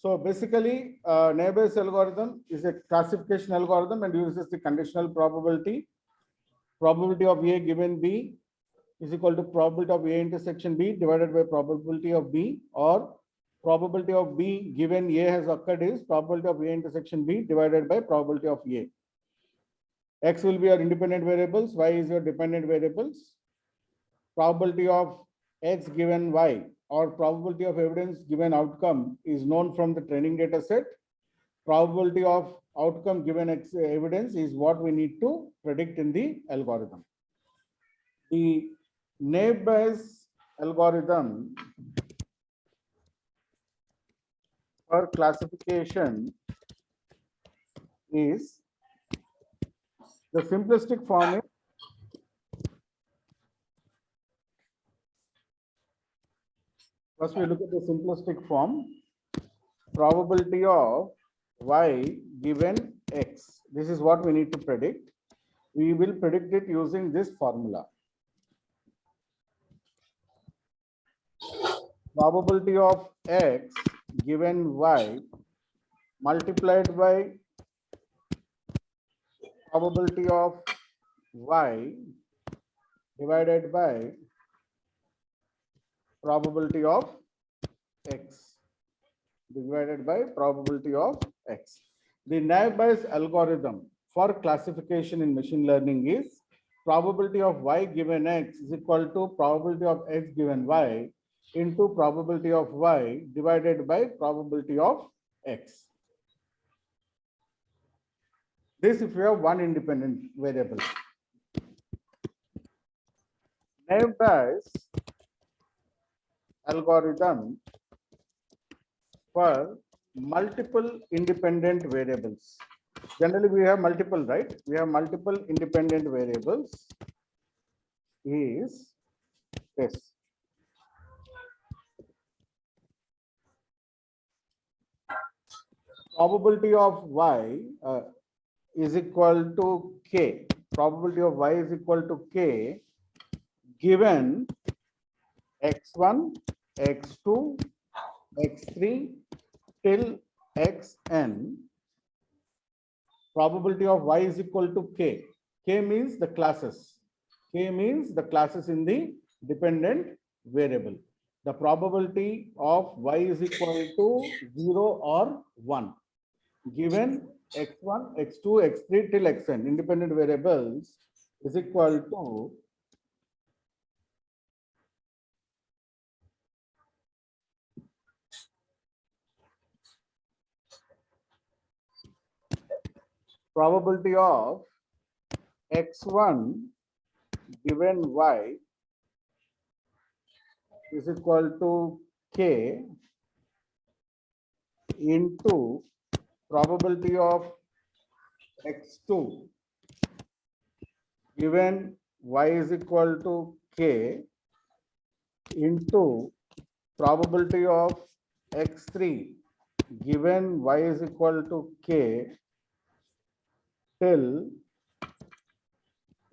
So basically, neighbors algorithm is a classification algorithm and uses the conditional probability. Probability of A given B is equal to probability of A intersection B divided by probability of B, or probability of B given A has occurred is probability of A intersection B divided by probability of A. X will be your independent variables, Y is your dependent variables. Probability of X given Y or probability of evidence given outcome is known from the training data set. Probability of outcome given X evidence is what we need to predict in the algorithm. The naive Bayes algorithm for classification is the simplistic form is first we look at the simplistic form. Probability of Y given X. This is what we need to predict. We will predict it using this formula. Probability of X given Y multiplied by probability of Y divided by probability of X divided by probability of X. The naive Bayes algorithm for classification in machine learning is probability of Y given X is equal to probability of X given Y into probability of Y divided by probability of X. This if you have one independent variable. Naive Bayes algorithm for multiple independent variables. Generally, we have multiple, right? We have multiple independent variables. Is this. Probability of Y is equal to K. Probability of Y is equal to K given X1, X2, X3 till Xn. Probability of Y is equal to K. K means the classes. K means the classes in the dependent variable. The probability of Y is equal to 0 or 1 given X1, X2, X3 till Xn independent variables is equal to probability of X1 given Y is equal to K into probability of X2 given Y is equal to K into probability of X3 given Y is equal to K till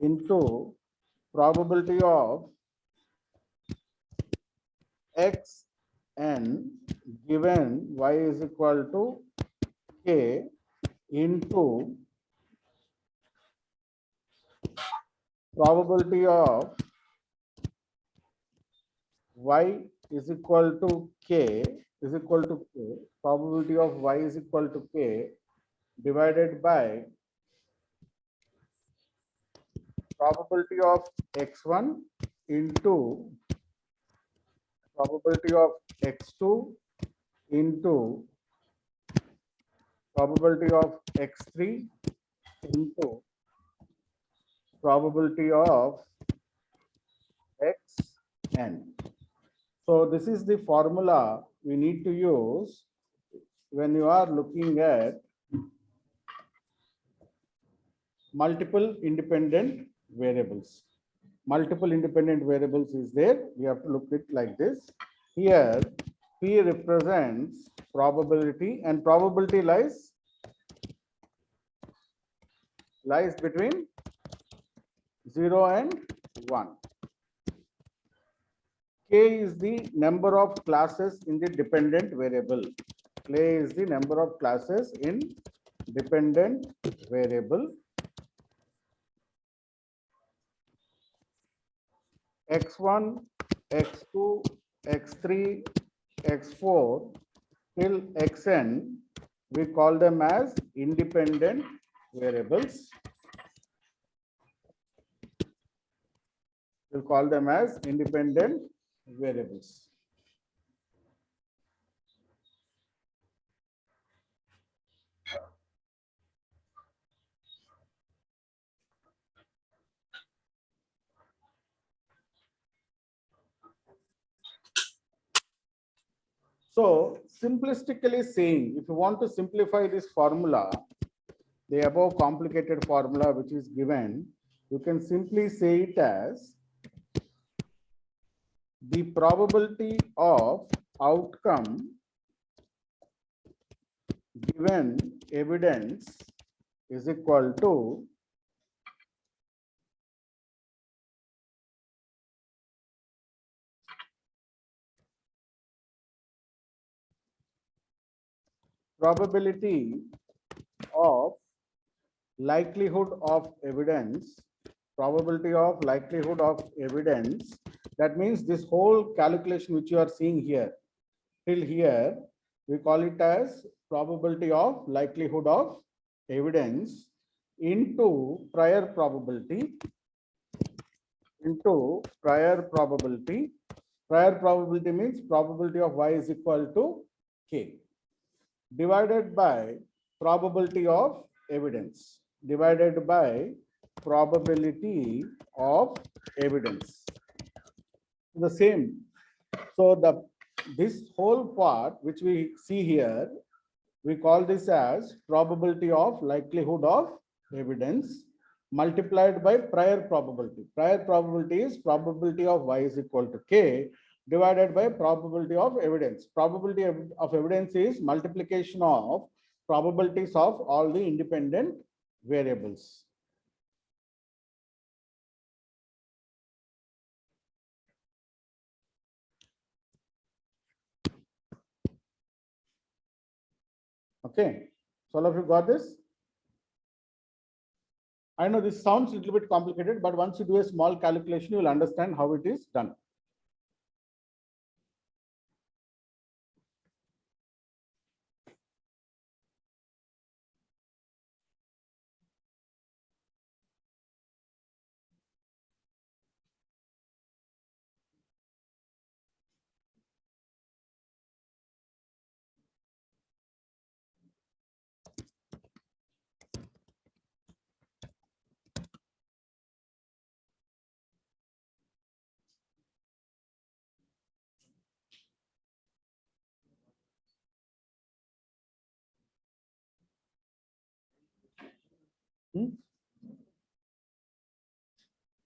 into probability of Xn given Y is equal to K into probability of Y is equal to K is equal to K, probability of Y is equal to K divided by probability of X1 into probability of X2 into probability of X3 into probability of Xn. So this is the formula we need to use when you are looking at multiple independent variables. Multiple independent variables is there. We have to look at it like this. Here, P represents probability, and probability lies between 0 and 1. K is the number of classes in the dependent variable. A is the number of classes in dependent variable. X1, X2, X3, X4 till Xn, we call them as independent variables. We'll call them as independent variables. So simplistically saying, if you want to simplify this formula, the above complicated formula which is given, you can simply say it as the probability of outcome given evidence is equal to probability of likelihood of evidence, probability of likelihood of evidence. That means this whole calculation which you are seeing here, till here, we call it as probability of likelihood of evidence into prior probability, prior probability. Prior probability means probability of y is equal to k, divided by probability of evidence, divided by probability of evidence. The same. So this whole part which we see here, we call this as probability of likelihood of evidence multiplied by prior probability. Prior probability is probability of y is equal to k divided by probability of evidence. Probability of evidence is multiplication of probabilities of all the independent variables. Okay, so all of you got this? I know this sounds a little bit complicated, but once you do a small calculation, you will understand how it is done.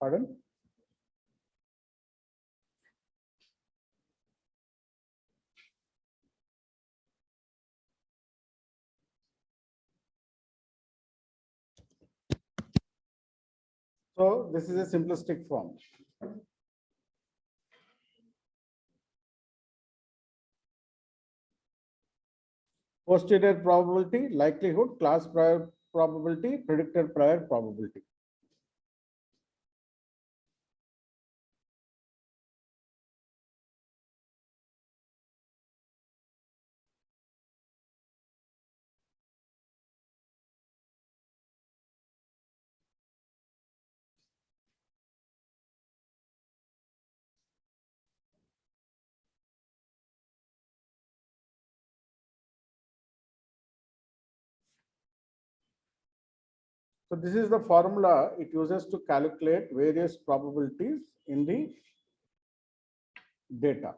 Pardon? So this is a simplistic form. Posterior probability, likelihood, class prior probability, predicted prior probability. So this is the formula it uses to calculate various probabilities in the data.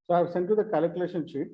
So I have sent you the calculation sheet.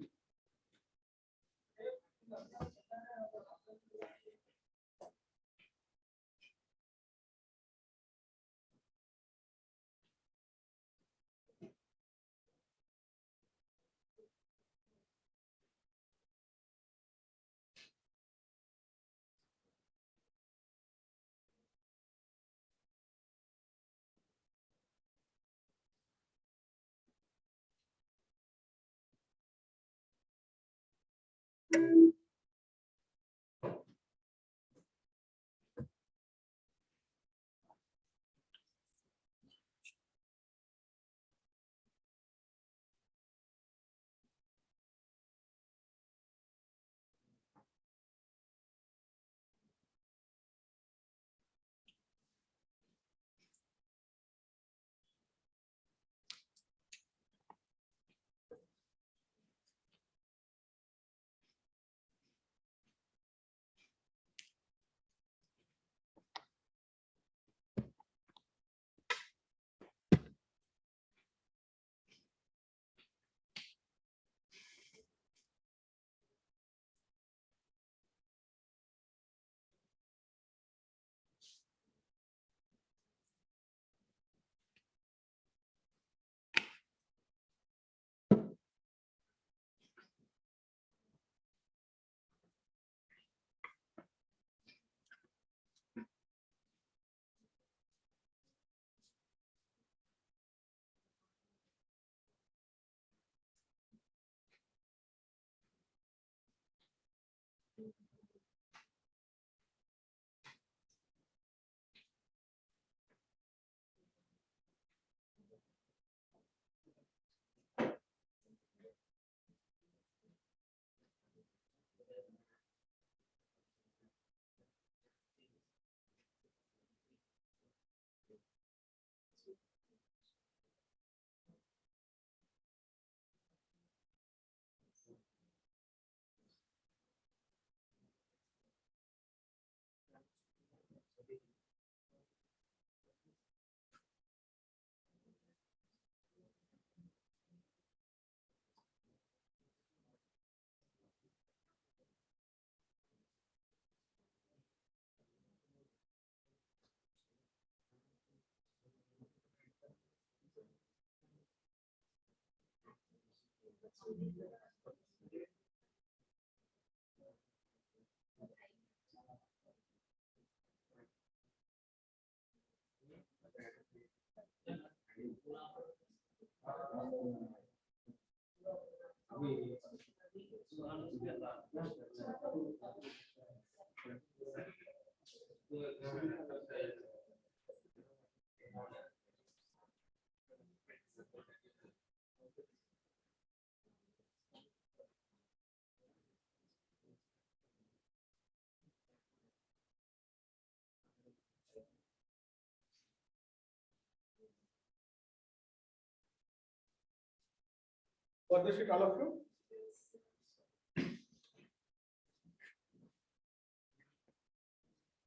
Got the sheet, all of you?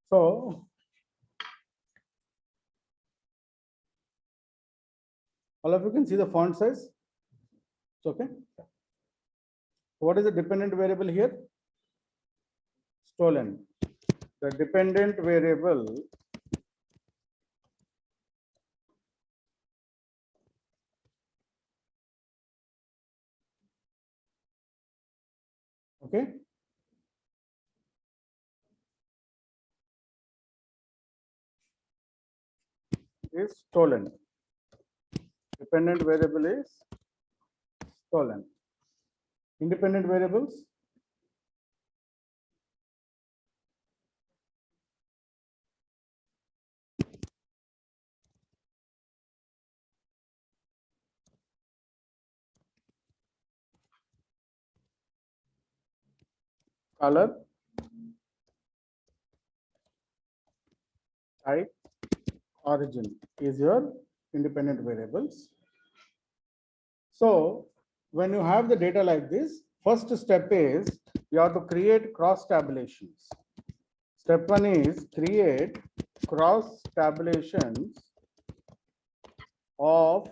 So all of you can see the font size. It's okay. What is the dependent variable here? Stolen. The dependent variable okay, is stolen. Dependent variable is stolen. Independent variables, color, type, origin is your independent variables. So when you have the data like this, first step is you have to create cross tabulations. Step 1 is create cross tabulations of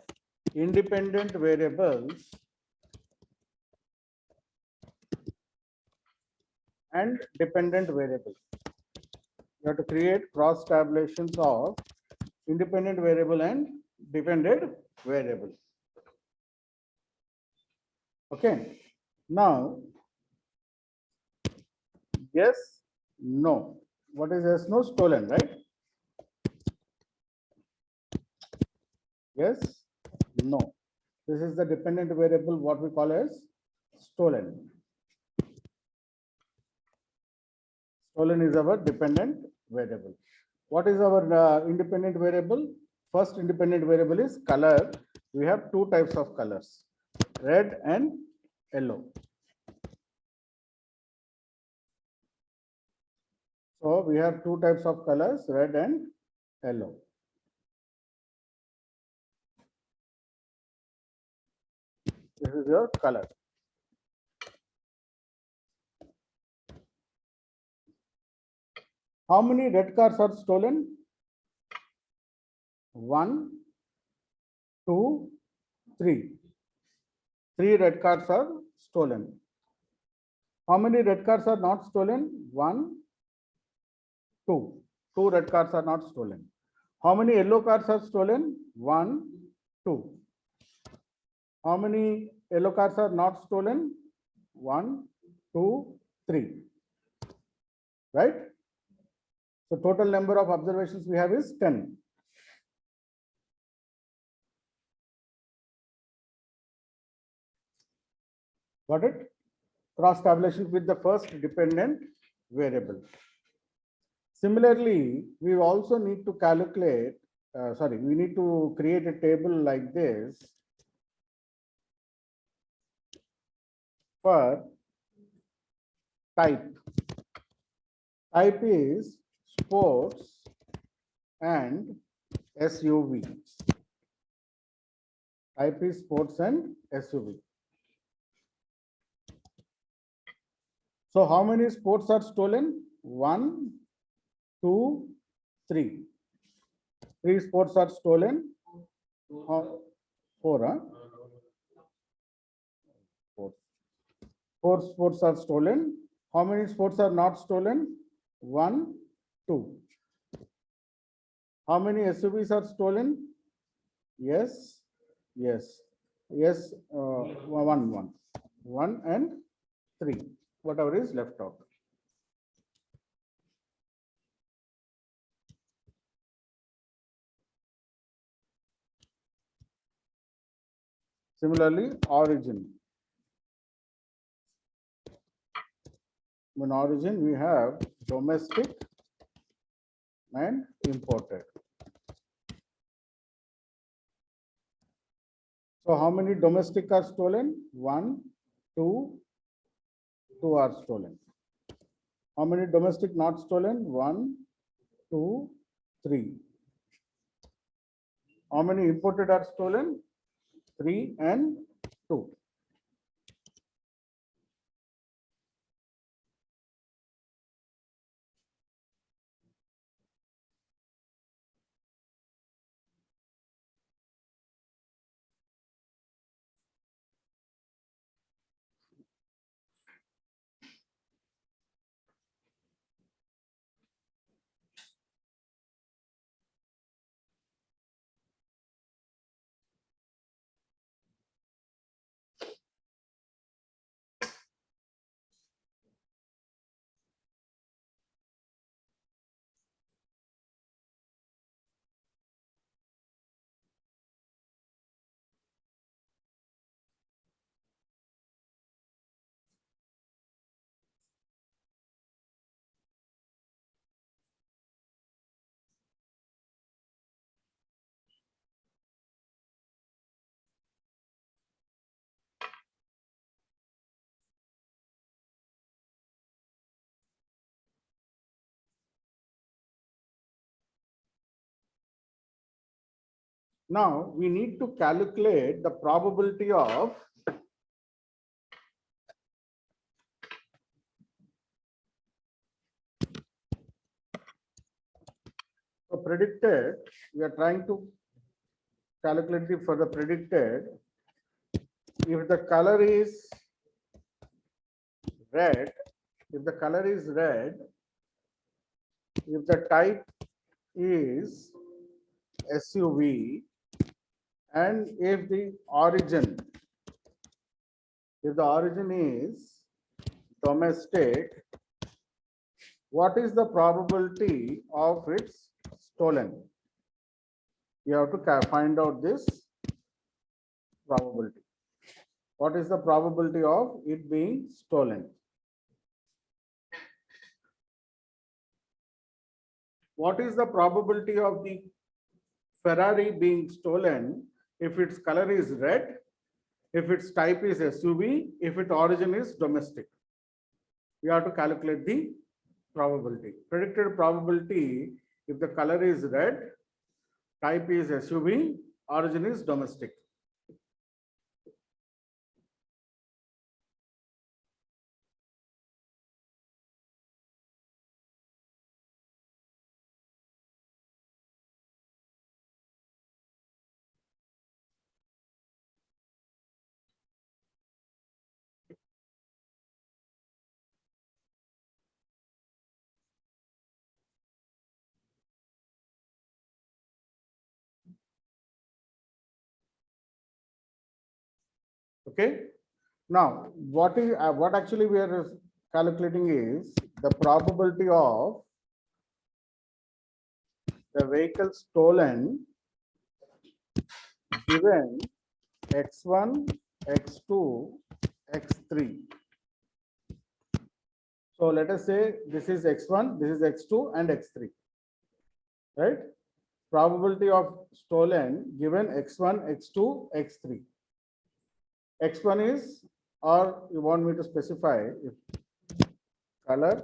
independent variables and dependent variables. You have to create cross tabulations of independent variable and dependent variable. Okay. Now, yes, no. What is yes, no? Stolen, right? Yes, no. This is the dependent variable, what we call as stolen. Stolen is our dependent variable. What is our independent variable? First independent variable is color. We have two types of colors, red and yellow. So we have two types of colors, red and yellow. This is your color. How many red cars are stolen? 1, 2, 3. 3 red cars are stolen. How many red cars are not stolen? 1, 2. 2 red cars are not stolen. How many yellow cars are stolen? 1, 2. How many yellow cars are not stolen? 1, 2, 3. Right? So total number of observations we have is 10. Got it? Cross tabulation with the first dependent variable. Similarly, we also need to calculate, we need to create a table like this for type. Type is sports and SUV. Type is sports and SUV. So how many sports are stolen? 1, 2, 3. 3 sports are stolen. 4, huh? 4 sports are stolen. How many sports are not stolen? 1, 2. How many SUVs are stolen? Yes, yes, yes. 1 and 3. Whatever is left out. Similarly, origin. In origin, we have domestic and imported. So how many domestic are stolen? 1, 2, 2 are stolen. How many domestic not stolen? 1, 2, 3. How many imported are stolen? 3 and 2. Now we need to calculate the probability of predicted, we are trying to calculate for the predicted. If the color is red, if the color is red, if the type is SUV, and if the origin is domestic, what is the probability of its stolen? You have to find out this probability. What is the probability of it being stolen? What is the probability of the Ferrari being stolen if its color is red, if its type is SUV, if its origin is domestic? You have to calculate the probability. Predicted probability if the color is red, type is SUV, origin is domestic. Okay. Now, what actually we are calculating is the probability of the vehicle stolen given X1, X2, X3. So let us say this is X1, this is X2 and X3, right? Probability of stolen given X1, X2, X3. X1 is, or you want me to specify if color,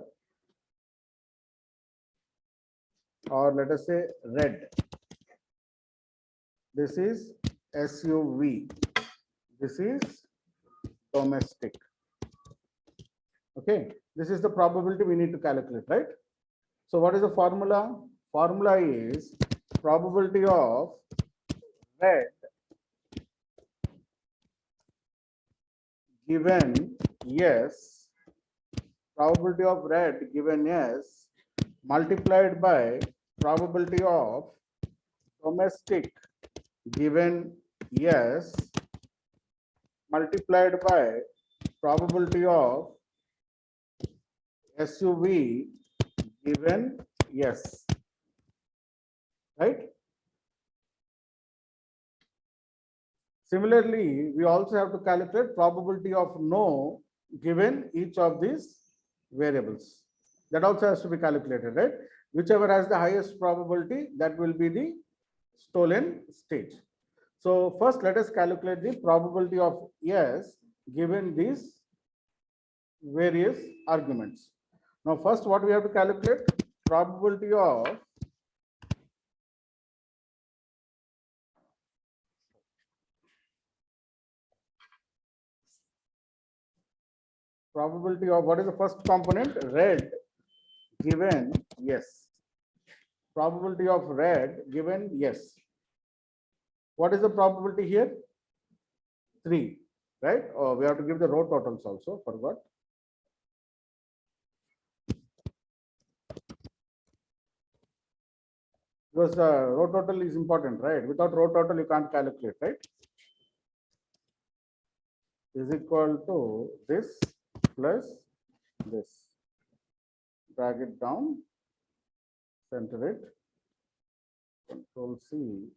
or let us say red. This is SUV. This is domestic. Okay, this is the probability we need to calculate, right? So what is the formula? Formula is probability of red given yes, probability of red given yes multiplied by probability of domestic given yes multiplied by probability of SUV given yes, right? Similarly, we also have to calculate probability of no given each of these variables. That also has to be calculated, right? Whichever has the highest probability, that will be the stolen state. So first, let us calculate the probability of yes given these various arguments. Now, first, what we have to calculate? Probability of what is the first component? Red given yes. Probability of red given yes. What is the probability here? 3, right? Oh, we have to give the row totals also, forgot. Because row total is important, right? Without row total, you can't calculate, right? Is equal to this plus this. Drag it down, center it, Control C.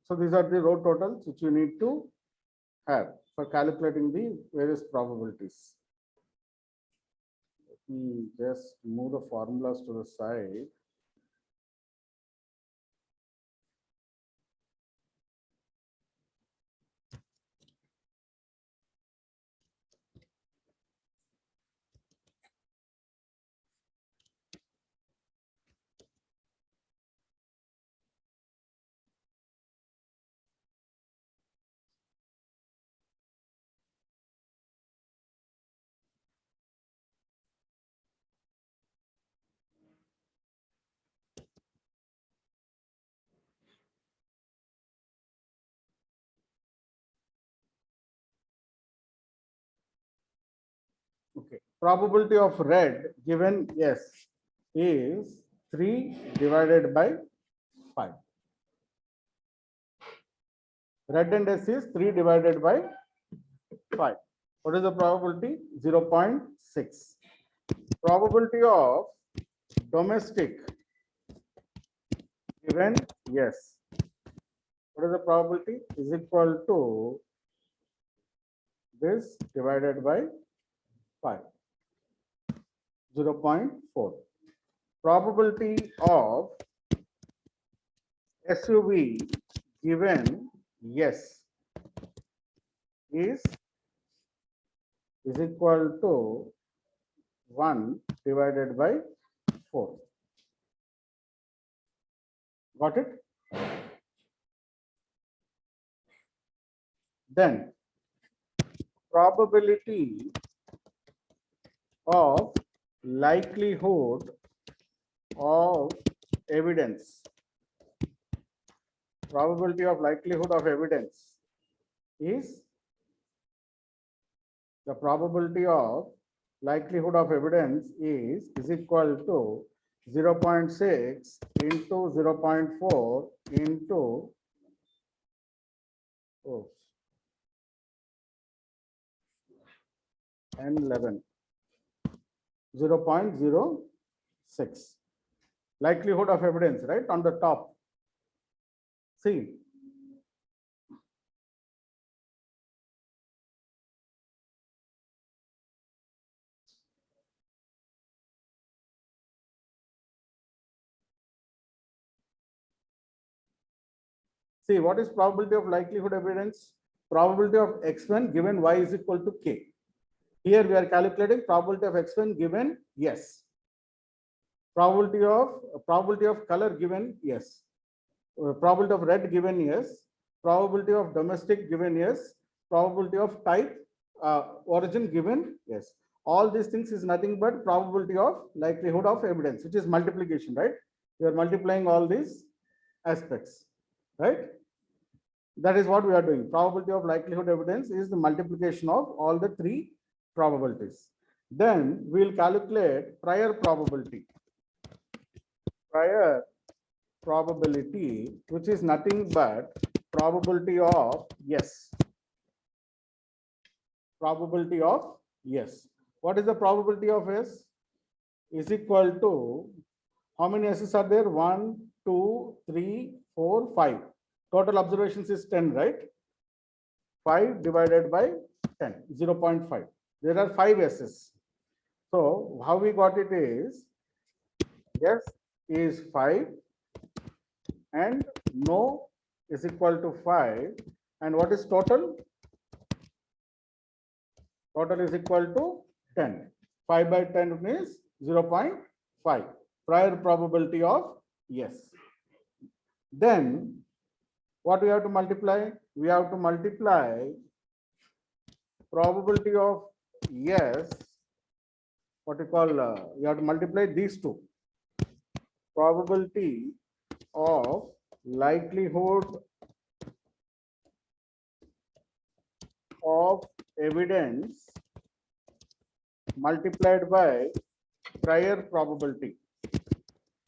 So these are the row totals which you need to have for calculating the various probabilities. Let me just move the formulas to the side. Okay. Probability of red given yes is 3 divided by 5. Red and S is 3 divided by 5. What is the probability? 0.6. Probability of domestic given yes. What is the probability? Is equal to this divided by 5. 0.4. Probability of SUV given yes is equal to 1 divided by 4. Got it? Then probability of likelihood of evidence. Probability of likelihood of evidence is the probability of likelihood of evidence is equal to 0.6 into 0.4 into and 11. 0.06. Likelihood of evidence, right, on the top. See. See, what is probability of likelihood evidence? Probability of x1 given y is equal to k. Here we are calculating probability of x1 given yes. Probability of color given yes. Probability of red given yes. Probability of domestic given yes. Probability of type origin given yes. All these things is nothing but probability of likelihood of evidence, which is multiplication, right? We are multiplying all these aspects, right? That is what we are doing. Probability of likelihood evidence is the multiplication of all the three probabilities. Then we will calculate prior probability. Prior probability, which is nothing but probability of yes. Probability of yes. What is the probability of yes? Is equal to how many S's are there? 1, 2, 3, 4, 5. Total observations is 10, right? 5 divided by 10, 0.5. There are 5 S's. So how we got it is yes is 5 and no is equal to 5. And what is total? Total is equal to 10. 5 by 10 means 0.5. Prior probability of yes. Then what we have to multiply? We have to multiply probability of yes. What you call, you have to multiply these two. Probability of likelihood of evidence multiplied by prior probability.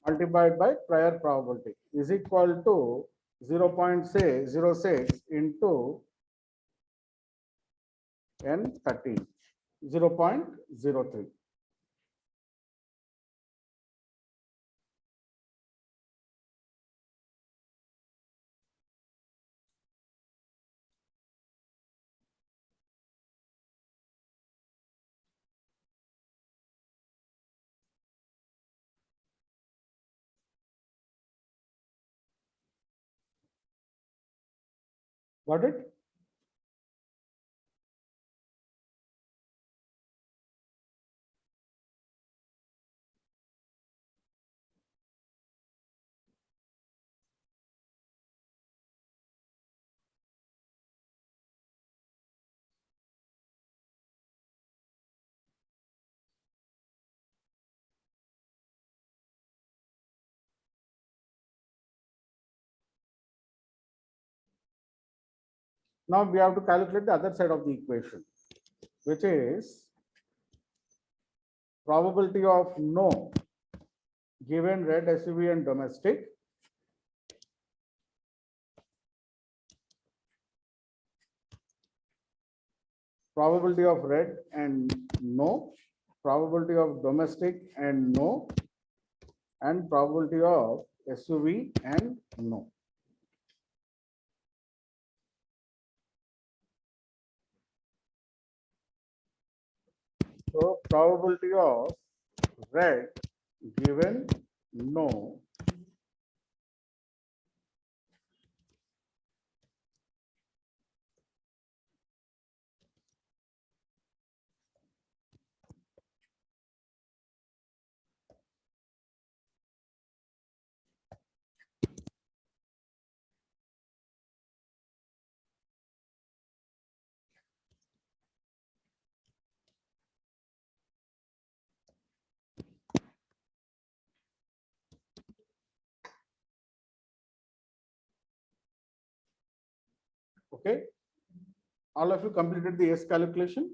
Multiplied by prior probability is equal to 0.06 into n13, 0.03. Got it? Now we have to calculate the other side of the equation, which is probability of no given red, SUV and domestic probability of red and no, probability of domestic and no, and probability of SUV and no. So probability of red given no Okay. All of you completed the S calculation.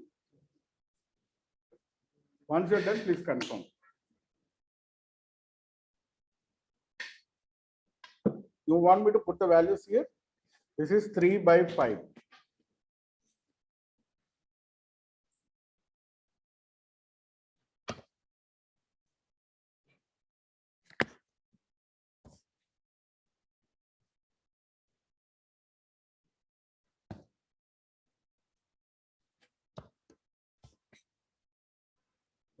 Once you're done, please confirm. You want me to put the values here? This is 3 by 5.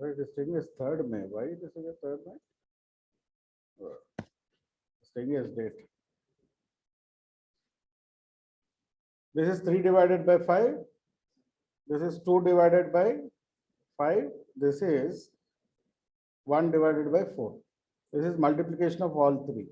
Right, this thing is 3rd May. Why this is a 3rd May? This thing is date. This is 3 divided by 5. This is 2 divided by 5. This is 1 divided by 4. This is multiplication of all three.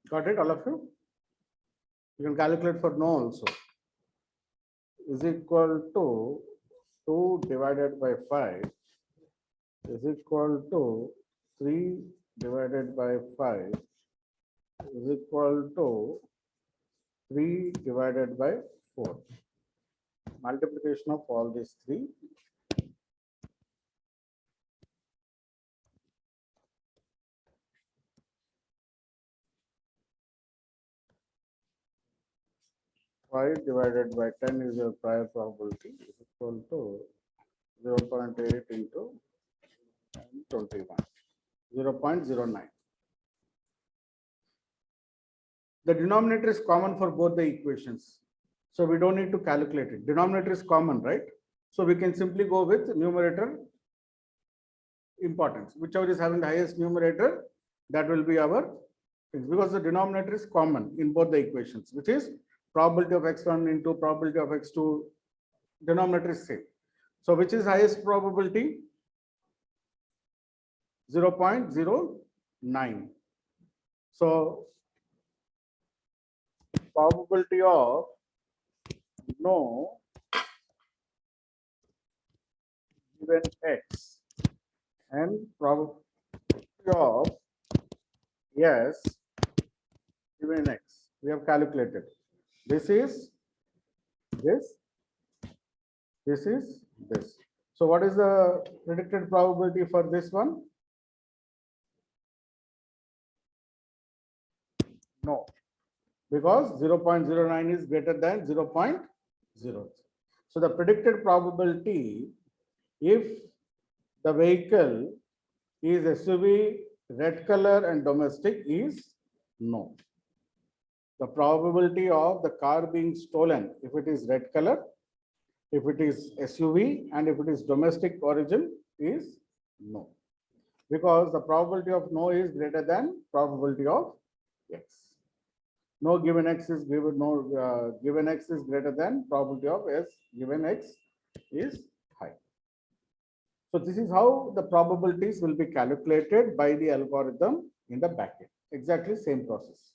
Got it, all of you? You can calculate for no also. Is equal to 2 divided by 5 is equal to 3 divided by 5 is equal to 3 divided by 4. Multiplication of all these three. Five divided by 10 is your prior probability is equal to 0.8 into 21, 0.09. The denominator is common for both the equations. So we don't need to calculate it. Denominator is common, right? So we can simply go with numerator importance. Whichever is having the highest numerator, that will be our, because the denominator is common in both the equations, which is probability of x1 into probability of x2, denominator is same. So which is highest probability? 0.09. So probability of no given x and probability of yes given x. We have calculated. This is this. This is this. So what is the predicted probability for this one? No, because 0.09 is greater than 0.0. So the predicted probability, if the vehicle is SUV, red color and domestic, is no. The probability of the car being stolen, if it is red color, if it is SUV, and if it is domestic origin, is no. Because the probability of no is greater than probability of x. No given x is given given x is greater than probability of s given x is high. So this is how the probabilities will be calculated by the algorithm in the backend. Exactly same process.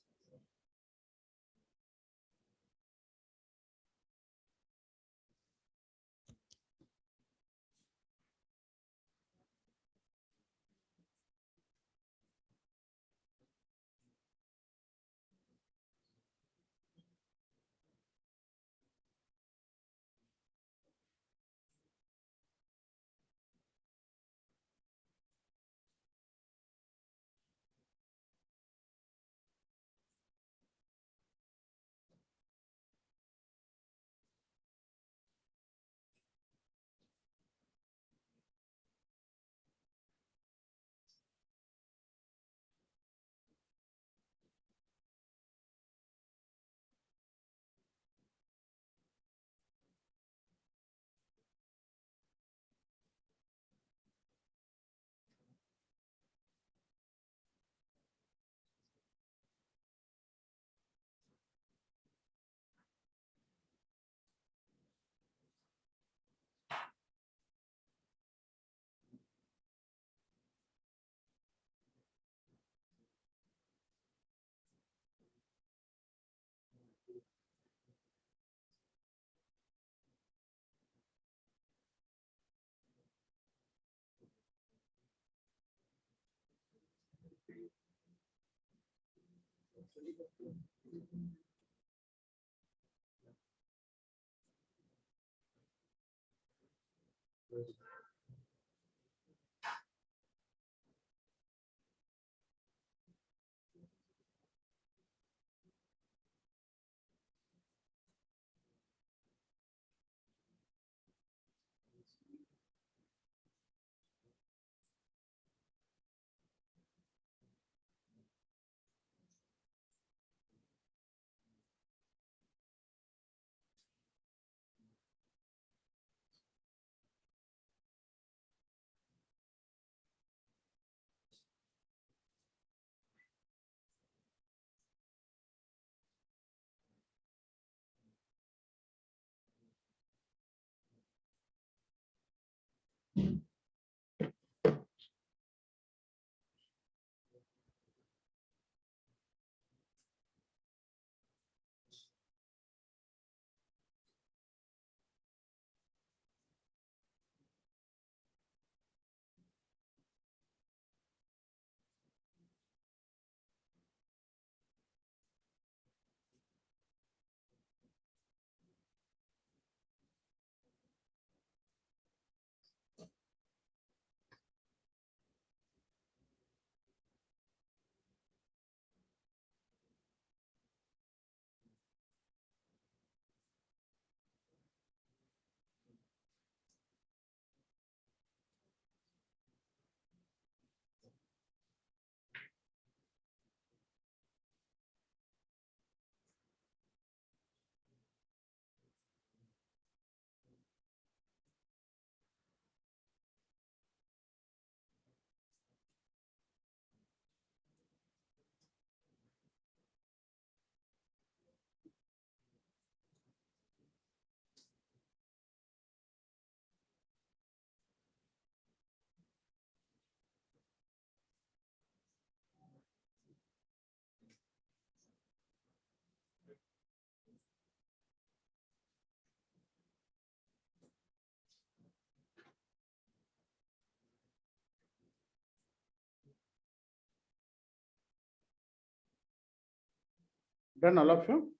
Done, all of you?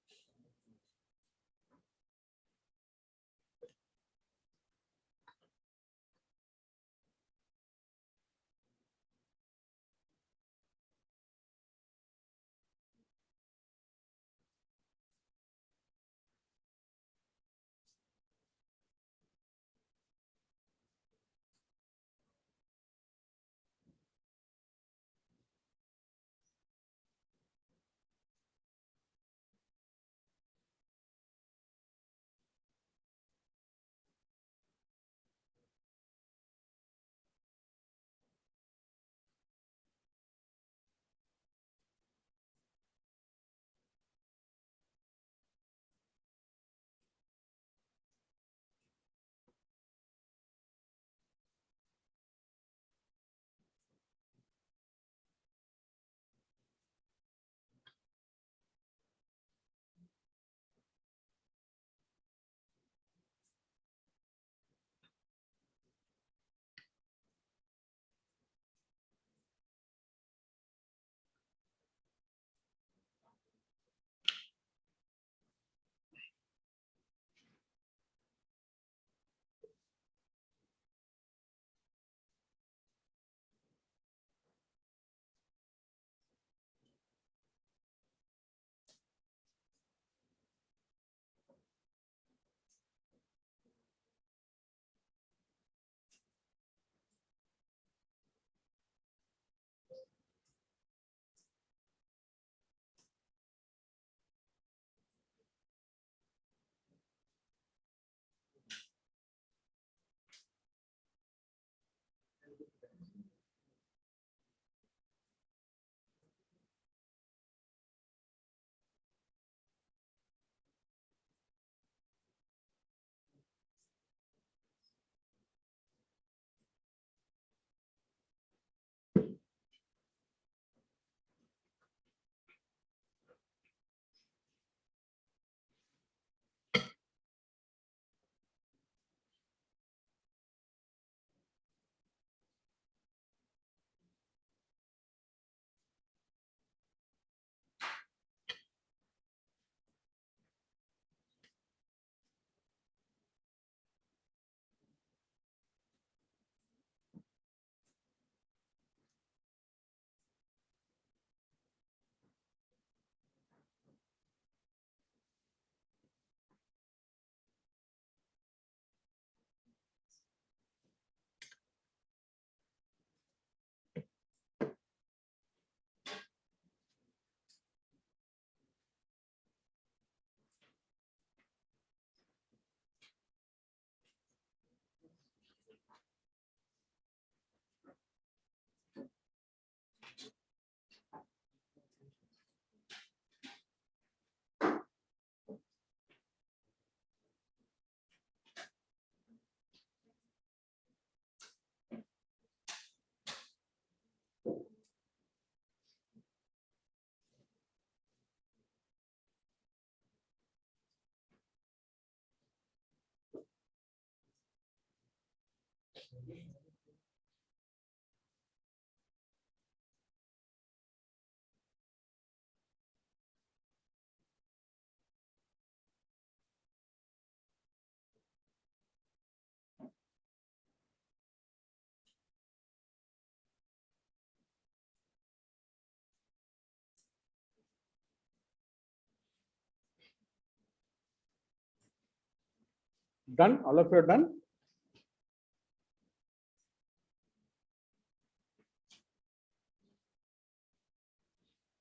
Done, all of you are done?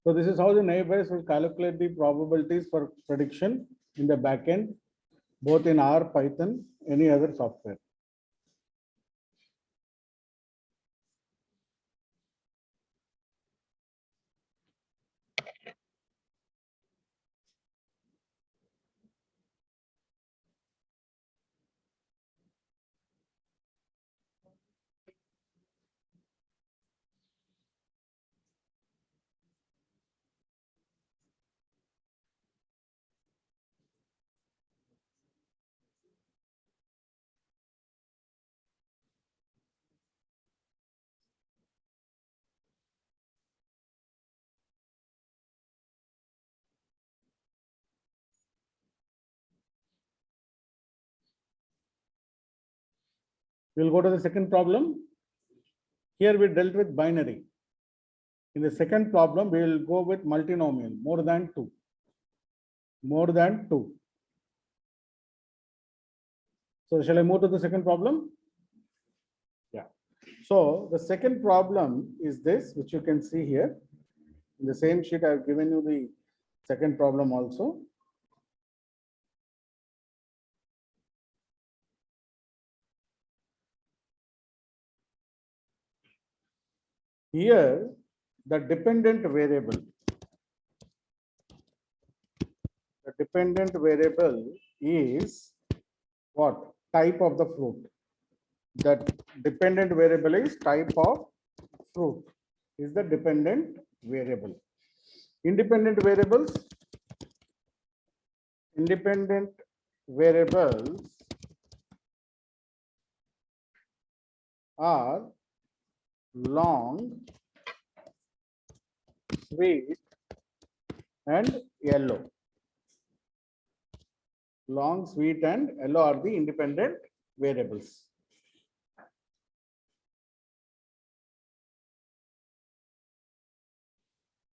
So this is how the neighbors will calculate the probabilities for prediction in the backend, both in R, Python, any other software. We'll go to the second problem. Here we dealt with binary. In the second problem, we will go with multinomial, more than 2. More than 2. So shall I move to the second problem? Yeah. So the second problem is this, which you can see here. In the same sheet, I have given you the second problem also. Here, the dependent variable is what? Type of the fruit. The dependent variable is type of fruit, is the dependent variable. Independent variables are long, sweet, and yellow. Long, sweet, and yellow are the independent variables.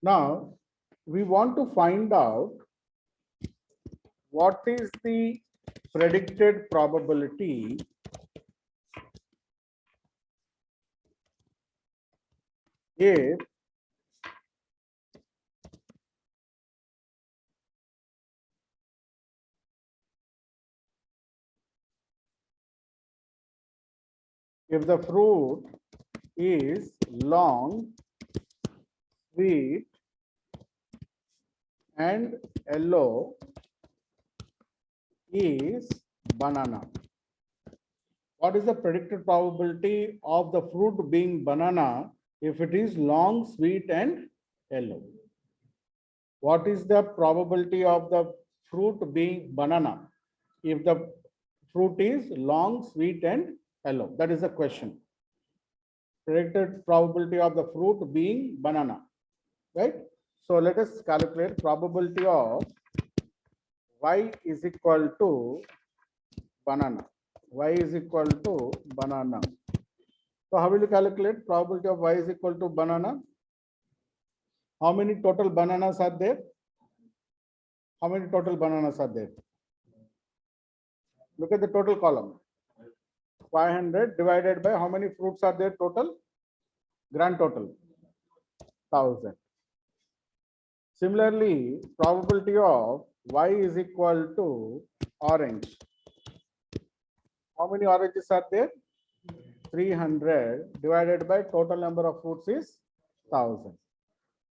Now, we want to find out what is the predicted probability if the fruit is long, sweet, and yellow is banana. What is the predicted probability of the fruit being banana if it is long, sweet, and yellow? What is the probability of the fruit being banana if the fruit is long, sweet, and yellow? That is the question. Predicted probability of the fruit being banana, right? So let us calculate probability of y is equal to banana. Y is equal to banana. So how will you calculate probability of y is equal to banana? How many total bananas are there? How many total bananas are there? Look at the total column. 500 divided by how many fruits are there total? Grand total 1000. Similarly, probability of y is equal to orange. How many oranges are there? 300 divided by total number of fruits is 1000.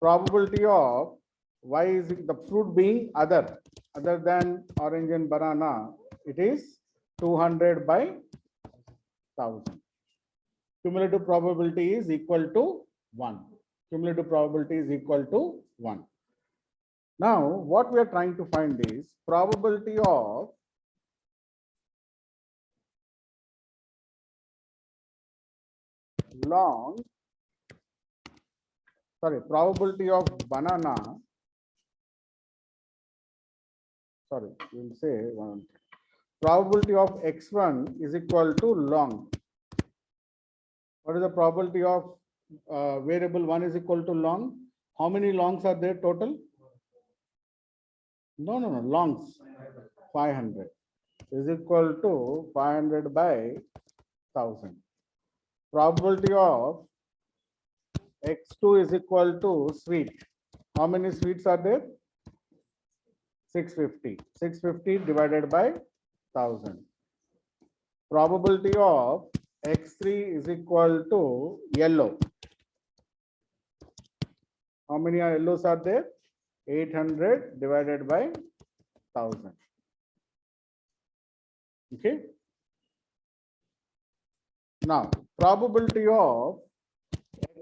Probability of y is the fruit being other than orange and banana, it is 200 by 1000. Cumulative probability is equal to 1. Cumulative probability is equal to 1. Now, what we are trying to find is probability of probability of banana. Sorry, we'll say one. Probability of x1 is equal to long. What is the probability of variable 1 is equal to long? How many longs are there total? No, longs. 500 is equal to 500 by 1000. Probability of x2 is equal to sweet. How many sweets are there? 650. 650 divided by 1000. Probability of x3 is equal to yellow. How many yellows are there? 800 divided by 1000. Okay. Now, probability of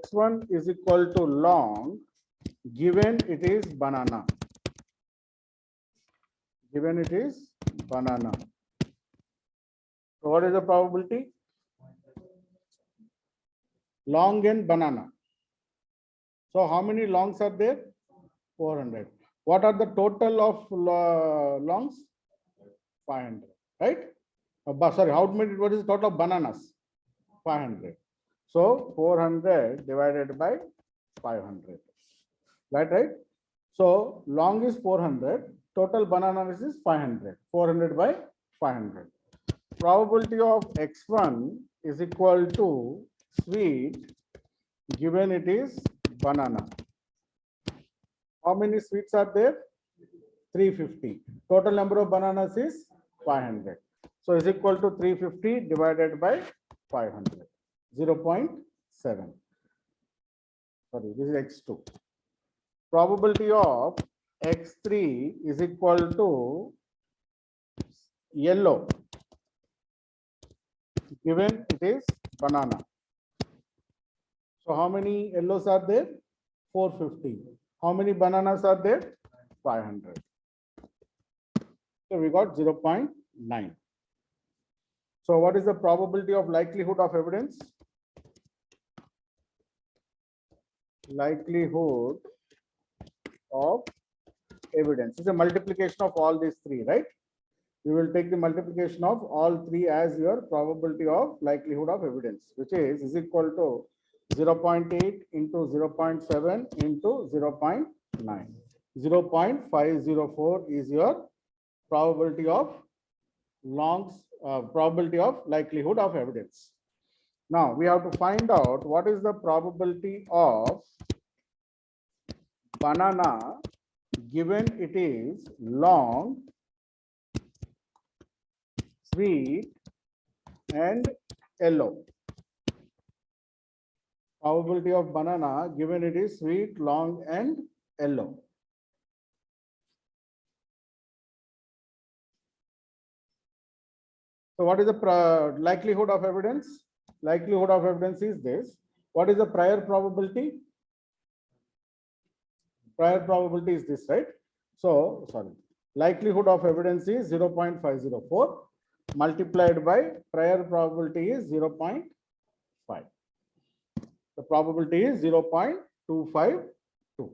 x1 is equal to long given it is banana. Given it is banana. So what is the probability? Long and banana. So how many longs are there? 400. What are the total of longs? 500. Right? Sorry, what is the total of bananas? 500. So 400 divided by 500. Right? So long is 400. Total bananas is 500. 400 by 500. Probability of x1 is equal to sweet given it is banana. How many sweets are there? 350. Total number of bananas is 500. So is equal to 350 divided by 500. 0.7. Sorry, this is x2. Probability of x3 is equal to yellow given it is banana. So how many yellows are there? 450. How many bananas are there? 500. So we got 0.9. So what is the probability of likelihood of evidence? Likelihood of evidence is a multiplication of all these three, right? You will take the multiplication of all three as your probability of likelihood of evidence, which is equal to 0.8 into 0.7 into 0.9. 0.504 is your probability of probability of likelihood of evidence. Now we have to find out what is the probability of banana given it is long, sweet and yellow. Probability of banana given it is sweet, long and yellow. So what is the likelihood of evidence? Likelihood of evidence is this. What is the prior probability? Prior probability is this, right? So, sorry. Likelihood of evidence is 0.504 multiplied by prior probability is 0.5. The probability is 0.252.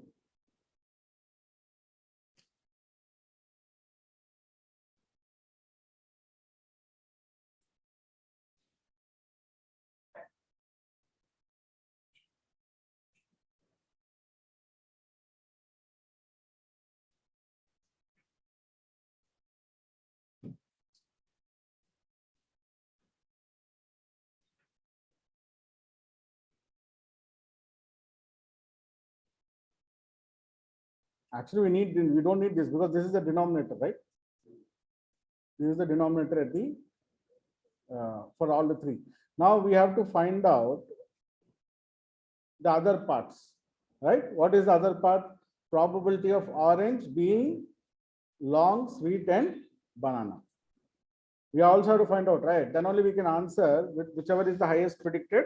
Actually, we don't need this because this is the denominator, right? This is the denominator at the for all the three. Now we have to find out the other parts, right? What is the other part? Probability of orange being long, sweet and banana. We also have to find out, right? Then only we can answer with whichever is the highest predicted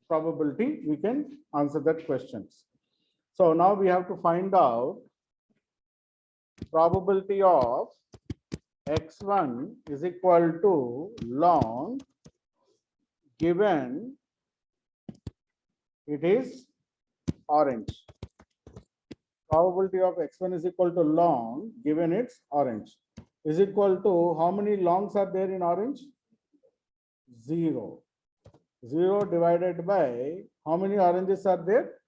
probability, we can answer that questions. So now we have to find out probability of x1 is equal to long given it is orange. Probability of x1 is equal to long given it's orange is equal to how many longs are there in orange? 0. 0 divided by how many oranges are there?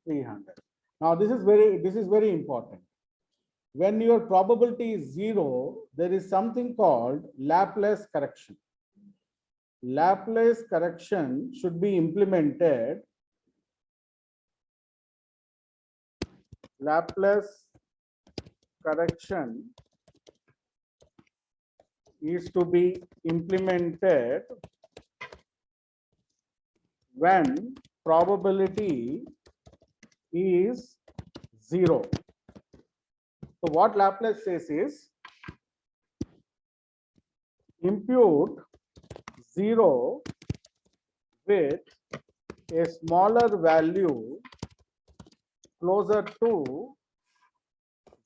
300. Now this is very important. When your probability is 0, there is something called Laplace correction. Laplace correction should be implemented. Laplace correction is to be implemented when probability is 0. So what Laplace says is impute 0 with a smaller value closer to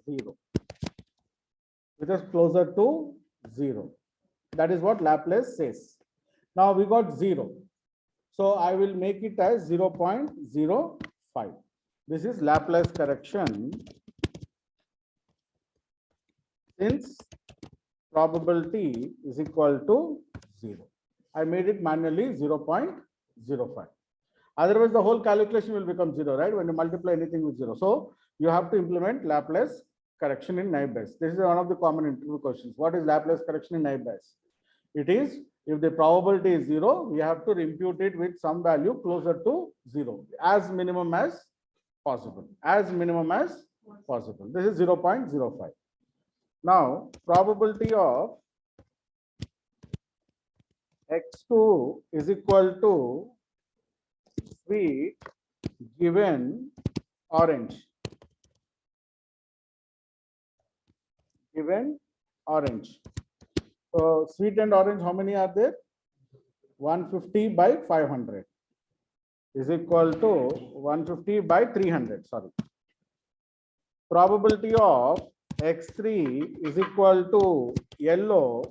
0. It is closer to 0. That is what Laplace says. Now we got 0. So I will make it as 0.05. This is Laplace correction since probability is equal to 0. I made it manually 0.05. 0.05. Otherwise, the whole calculation will become 0, right? When you multiply anything with 0. So you have to implement Laplace correction in naive Bayes. This is one of the common interview questions. What is Laplace correction in naive Bayes? It is, if the probability is 0, we have to impute it with some value closer to 0, as minimum as possible. As minimum as possible. This is 0.05. Now, probability of x2 is equal to sweet given orange. Given orange. So sweet and orange, how many are there? 150 by 500 is equal to 150 by 300. Sorry. Probability of x3 is equal to yellow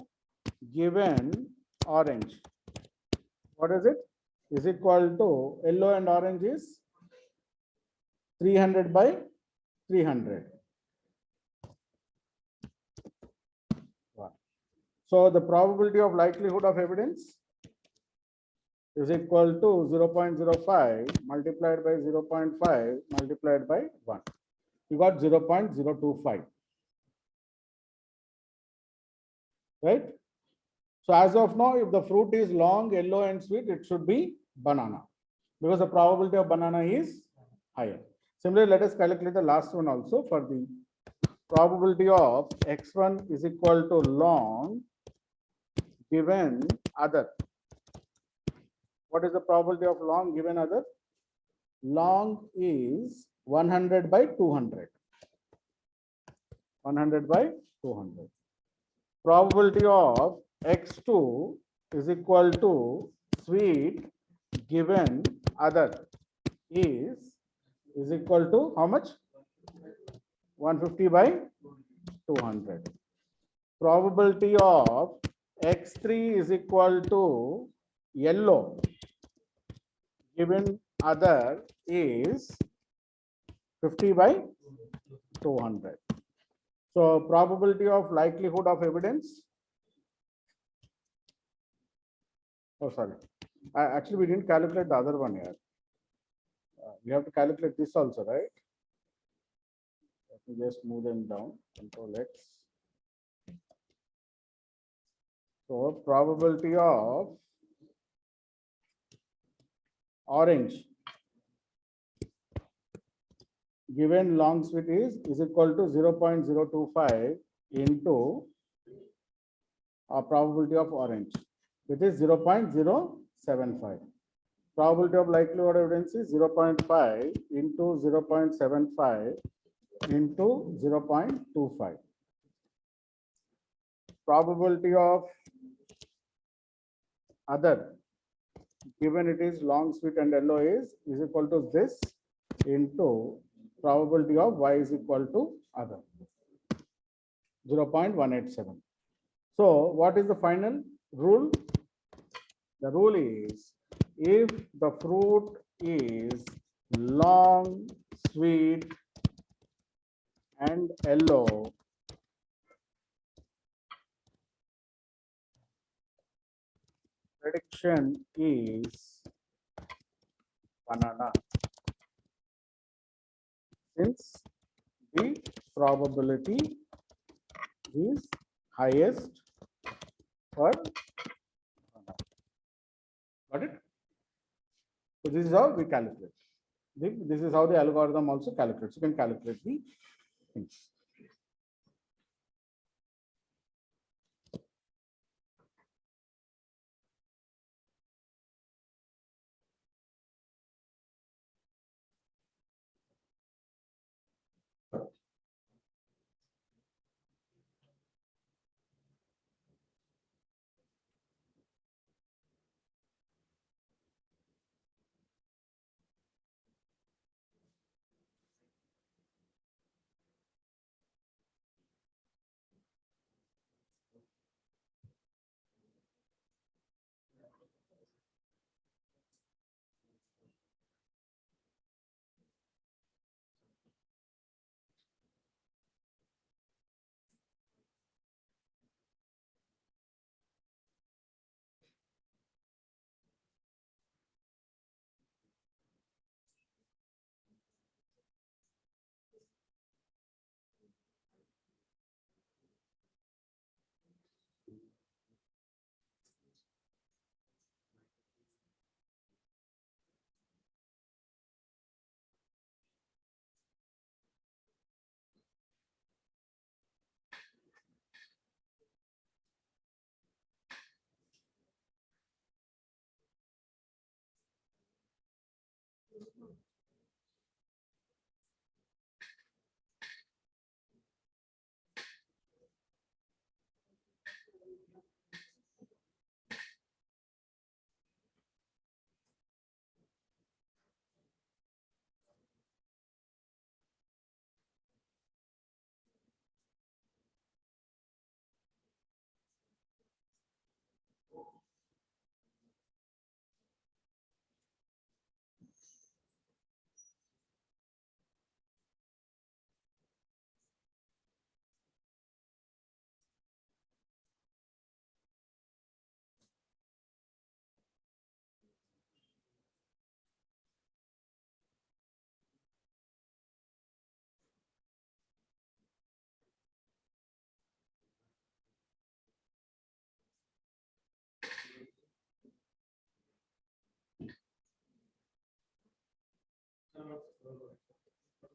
given orange. What is it? Is equal to yellow and orange is 300 by 300. So the probability of likelihood of evidence is equal to 0.05 multiplied by 0.5 multiplied by 1. You got 0.025. Right? So as of now, if the fruit is long, yellow and sweet, it should be banana, because the probability of banana is higher. Similarly, let us calculate the last one also. For the probability of x1 is equal to long given other. What is the probability of long given other? Long is 100 by 200. 100 by 200. Probability of x2 is equal to sweet given other is equal to how much? 150 by 200. Probability of x3 is equal to yellow given other is 50 by 200. So probability of likelihood of evidence. Oh, sorry. Actually, we didn't calculate the other one here. We have to calculate this also, right? Let me just move them down. Control X. So probability of orange given long sweet is equal to 0.025 into a probability of orange, which is 0.075. Probability of likelihood evidence is 0.5 into 0.75 into 0.25. Probability of other given it is long, sweet and yellow is equal to this into probability of y is equal to other, 0.187. So what is the final rule? The rule is, if the fruit is long, sweet and yellow, prediction is banana, since the probability is highest for banana. Got it? So this is how we calculate. This is how the algorithm also calculates. You can calculate the things.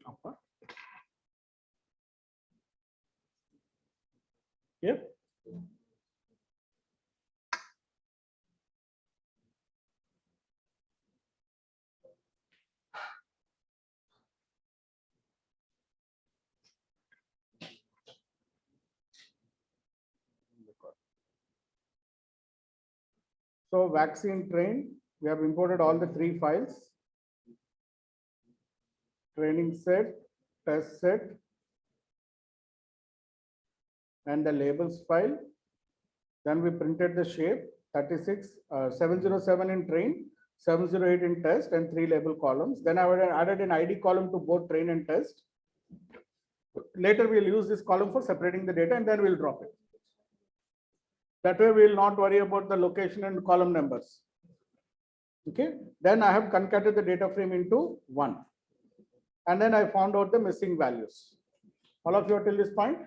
Apa? Yep. So vaccine train, we have imported all the three files: training set, test set, and the labels file. Then we printed the shape 36, 707 in train, 708 in test, and 3 label columns. Then I added an ID column to both train and test. Later we'll use this column for separating the data, and then we'll drop it. That way we will not worry about the location and column numbers. Okay. Then I have concatenated the data frame into one. And then I found out the missing values. All of you are till this point?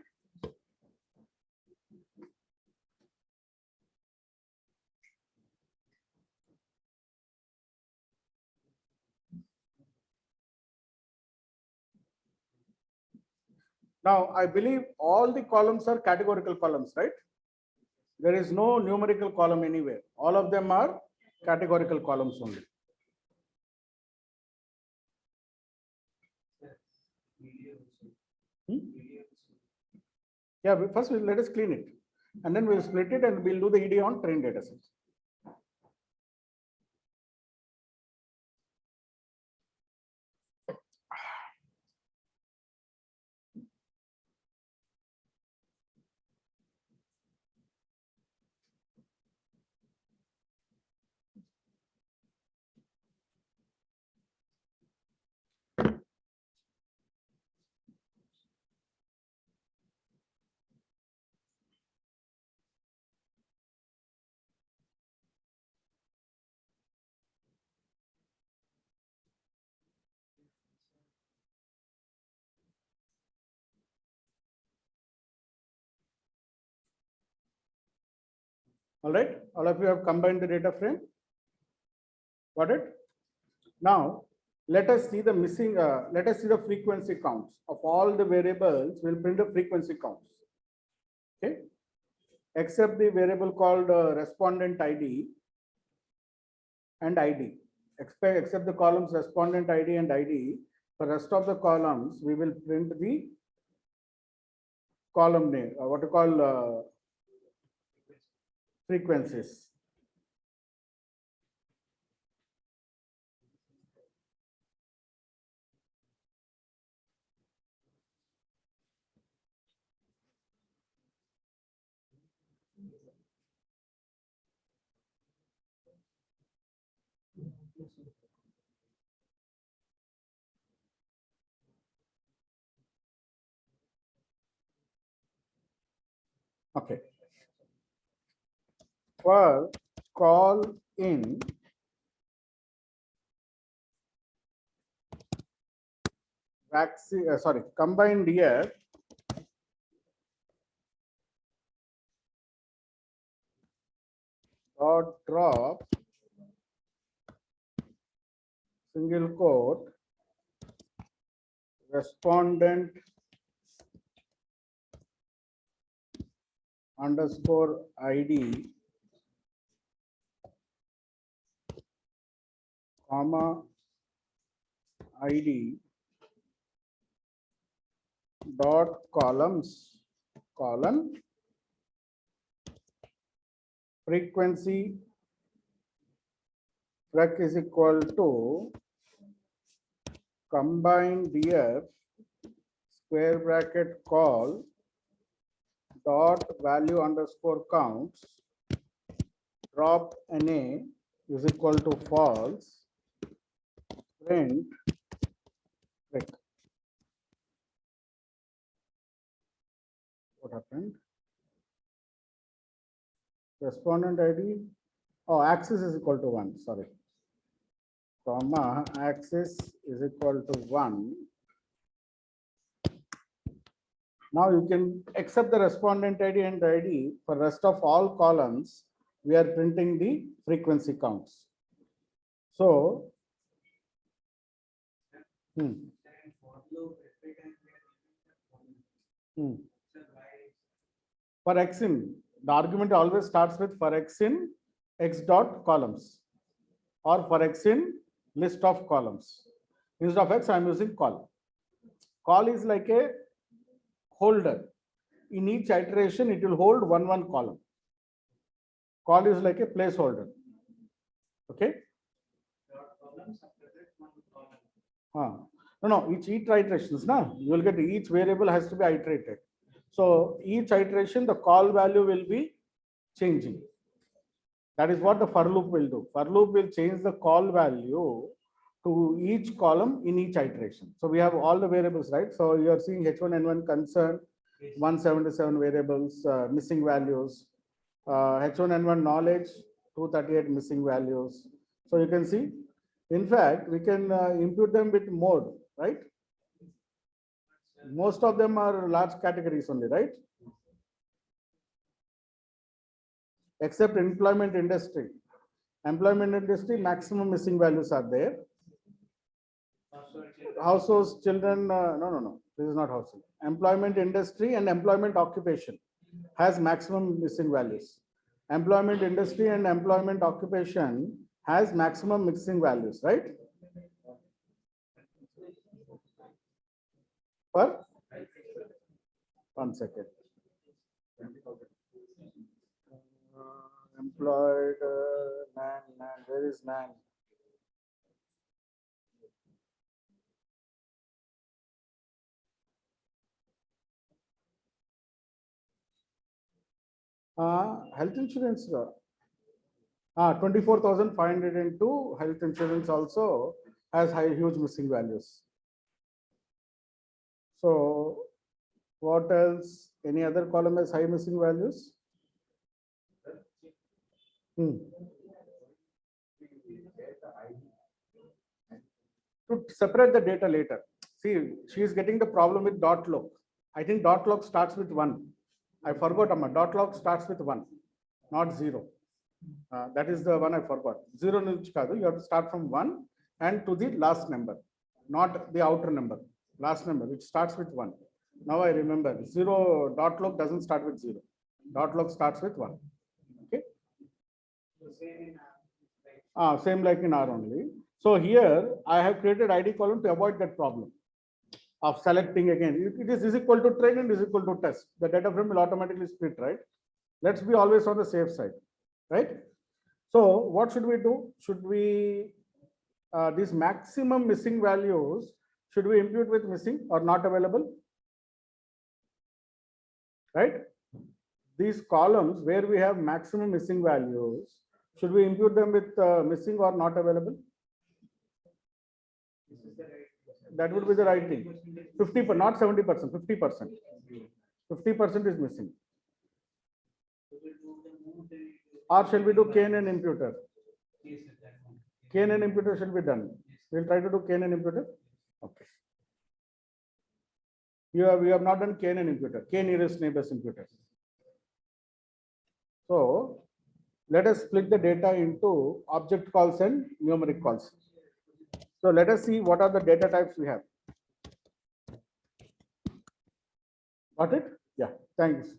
Now, I believe all the columns are categorical columns, right? There is no numerical column anywhere. All of them are categorical columns only. Yeah, first let us clean it, and then we'll split it and we'll do the ED on train data set. All right, all of you have combined the data frame. Got it? Now, let us see the missing, let us see the frequency counts of all the variables. We'll print the frequency counts. Okay. Except the variable called respondent ID and ID. Except the columns respondent ID and ID. The rest of the columns, we will print the column name, what to call frequencies. Okay. For call in vaccine, sorry, combined year, dot drop single quote respondent underscore ID comma ID dot columns colon frequency frec is equal to combine df square bracket call dot value underscore counts drop na is equal to false print frec. What happened? Respondent ID, oh, axis is equal to 1, sorry, comma axis is equal to 1. Now you can accept the respondent ID and ID for rest of all columns. We are printing the frequency counts. So, for x in, the argument always starts with for x in x dot columns or for x in list of columns. Instead of x, I am using call. Call is like a holder. In each iteration, it will hold one column. Call is like a placeholder. Okay. No, each iterations, na, you will get each variable has to be iterated. So each iteration, the call value will be changing. That is what the for loop will do. For loop will change the call value to each column in each iteration. So we have all the variables, right? So you are seeing H1N1 concern, 177 variables, missing values, H1N1 knowledge, 238 missing values. So you can see, in fact, we can impute them with mode, right? Most of them are large categories only, right? Except employment industry. Employment industry, maximum missing values are there. Households, children, no, this is not household. Employment industry and employment occupation has maximum missing values. Employment industry and employment occupation has maximum missing values, right? For 1 second. Employed, nan, where is nan? Health insurance, 24,502 health insurance also has huge missing values. So what else? Any other column has high missing values? To separate the data later. See, she is getting the problem with dot log. I think dot log starts with 1. I forgot, Amma. Dot log starts with 1, not 0. That is the one I forgot. 0 nunchi kaadu. You have to start from 1 and to the last number, not the outer number. Last number, which starts with 1. Now I remember. 0 dot log doesn't start with 0. Dot log starts with 1. Okay. Same like in R only. So here I have created ID column to avoid that problem of selecting again. It is equal to train and is equal to test. The data frame will automatically split, right? Let's be always on the safe side, right? So what should we do? Should we, these maximum missing values, should we impute with missing or not available? Right? These columns where we have maximum missing values, should we impute them with missing or not available? That would be the right thing. 50%, not 70%, 50%. 50% is missing. Or shall we do KNN imputer? KNN imputer shall be done. We'll try to do KNN imputer. Okay. We have not done KNN imputer, K nearest neighbors imputer. So let us split the data into object calls and numeric calls. So let us see what are the data types we have. Got it? Yeah, thanks.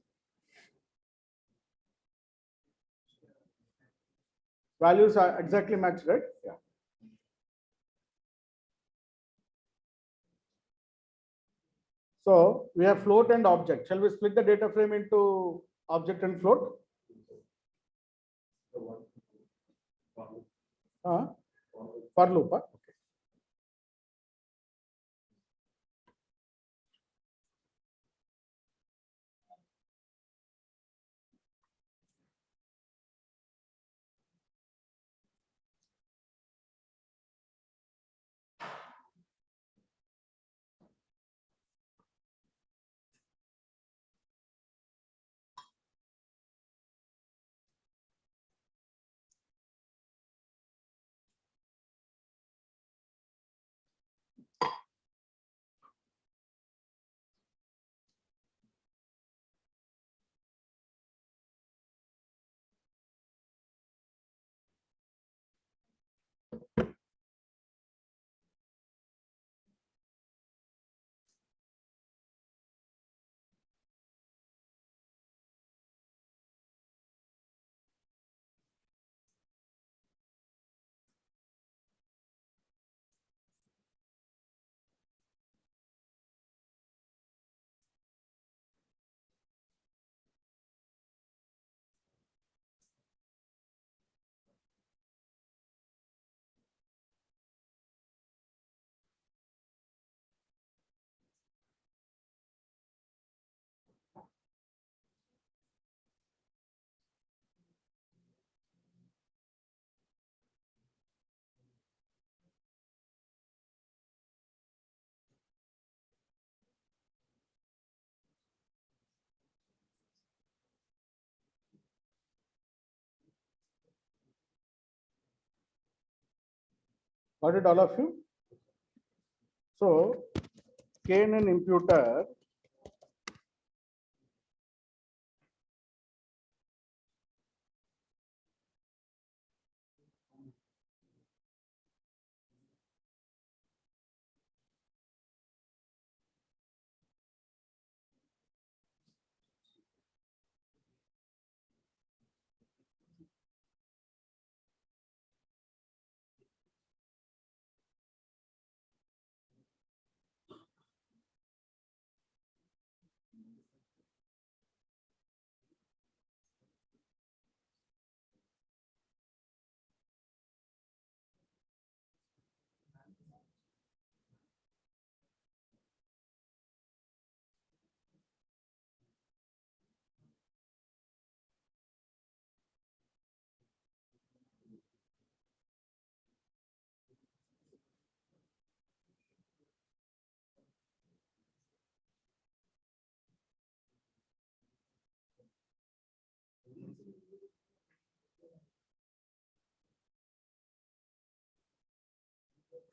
Values are exactly matched, right? Yeah. So we have float and object. Shall we split the data frame into object and float? For loop. Okay. Got it, all of you? So KNN imputer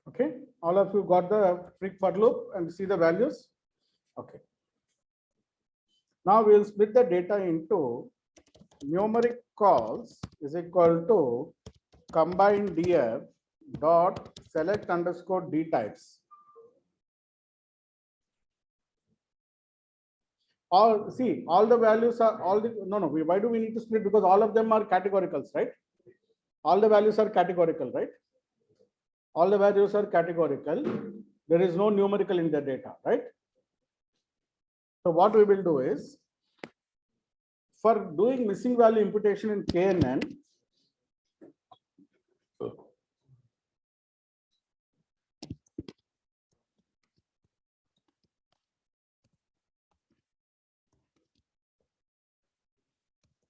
Okay, all of you got the freak for loop and see the values. Okay. Now we will split the data into numeric calls is equal to combine df dot select underscore d types. All see all the values are all the no. Why do we need to split? Because all of them are categoricals, right? All the values are categorical, right? All the values are categorical. There is no numerical in the data, right? So what we will do is, for doing missing value imputation in KNN,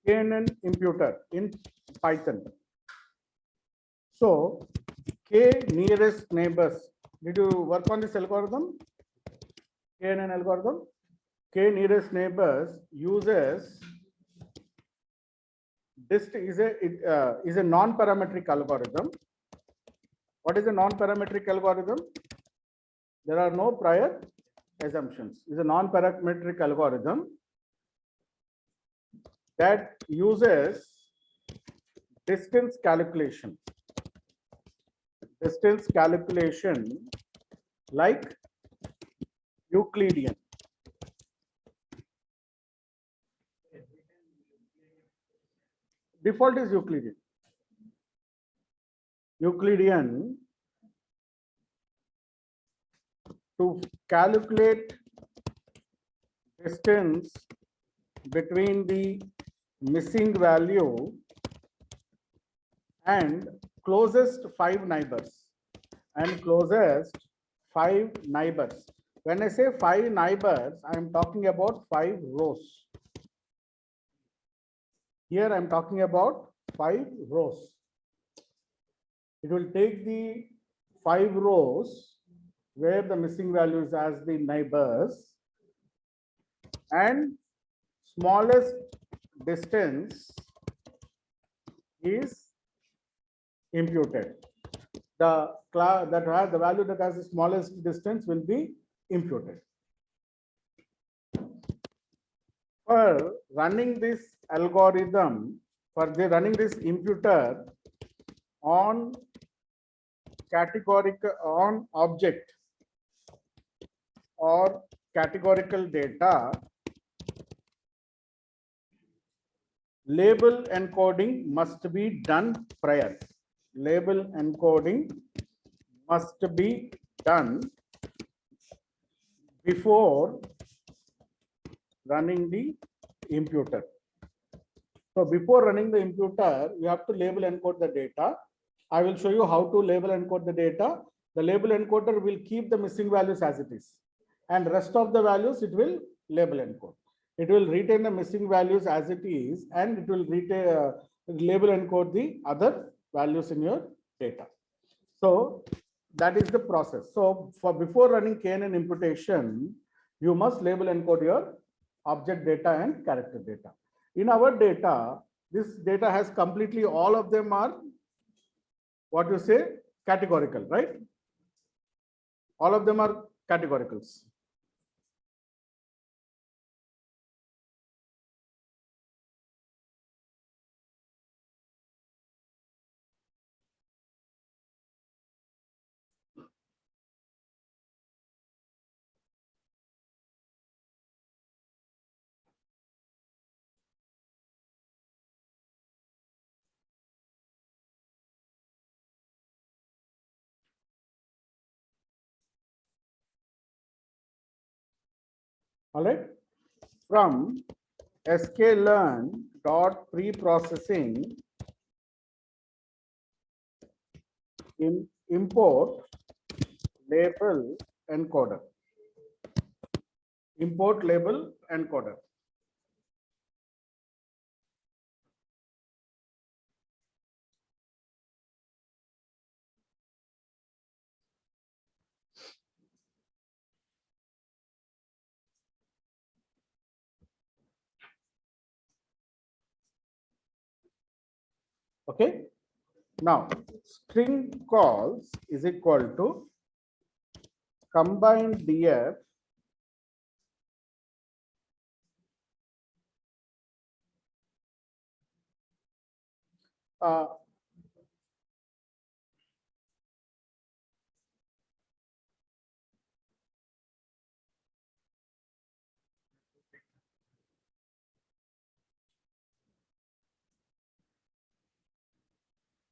KNN imputer in Python. So K nearest neighbors. Did you work on this algorithm? KNN algorithm. K nearest neighbors uses dist is a non-parametric algorithm. What is a non-parametric algorithm? There are no prior assumptions. It's a non-parametric algorithm that uses distance calculation. Distance calculation like Euclidean. Default is Euclidean. Euclidean to calculate distance between the missing value and closest 5 neighbors and closest 5 neighbors. When I say 5 neighbors, I am talking about 5 rows. Here I am talking about 5 rows. It will take the 5 rows where the missing values as the neighbors and smallest distance is imputed. The class that has the value that has the smallest distance will be imputed. For running this algorithm, running this imputer on categorical on object or categorical data, label encoding must be done prior. Label encoding must be done before running the imputer. So before running the imputer, you have to label encode the data. I will show you how to label encode the data. The label encoder will keep the missing values as it is, and rest of the values it will label encode. It will retain the missing values as it is, and it will retain label encode the other values in your data. So that is the process. So for before running KNN imputation, you must label encode your object data and character data. In our data, this data has completely all of them are what you say categorical, right? All of them are categoricals. All right. From sklearn dot preprocessing import label encoder. Import label encoder. Okay. Now, string calls is equal to combined df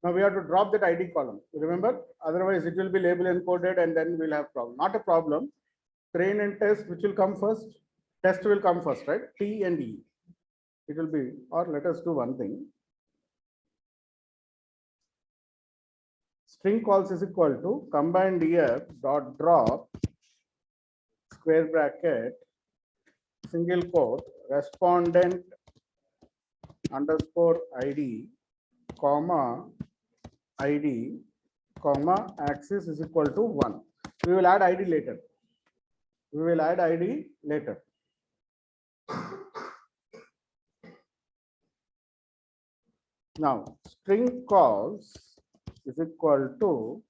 now we have to drop that ID column. Remember, otherwise it will be label encoded and then we'll have problem. Not a problem. Train and test, which will come first? Test will come first, right? T and E. It will be, or let us do one thing. String calls is equal to combined df dot drop square bracket single quote respondent underscore ID comma ID comma axis is equal to 1. We will add ID later. We will add ID later. Now, string calls is equal to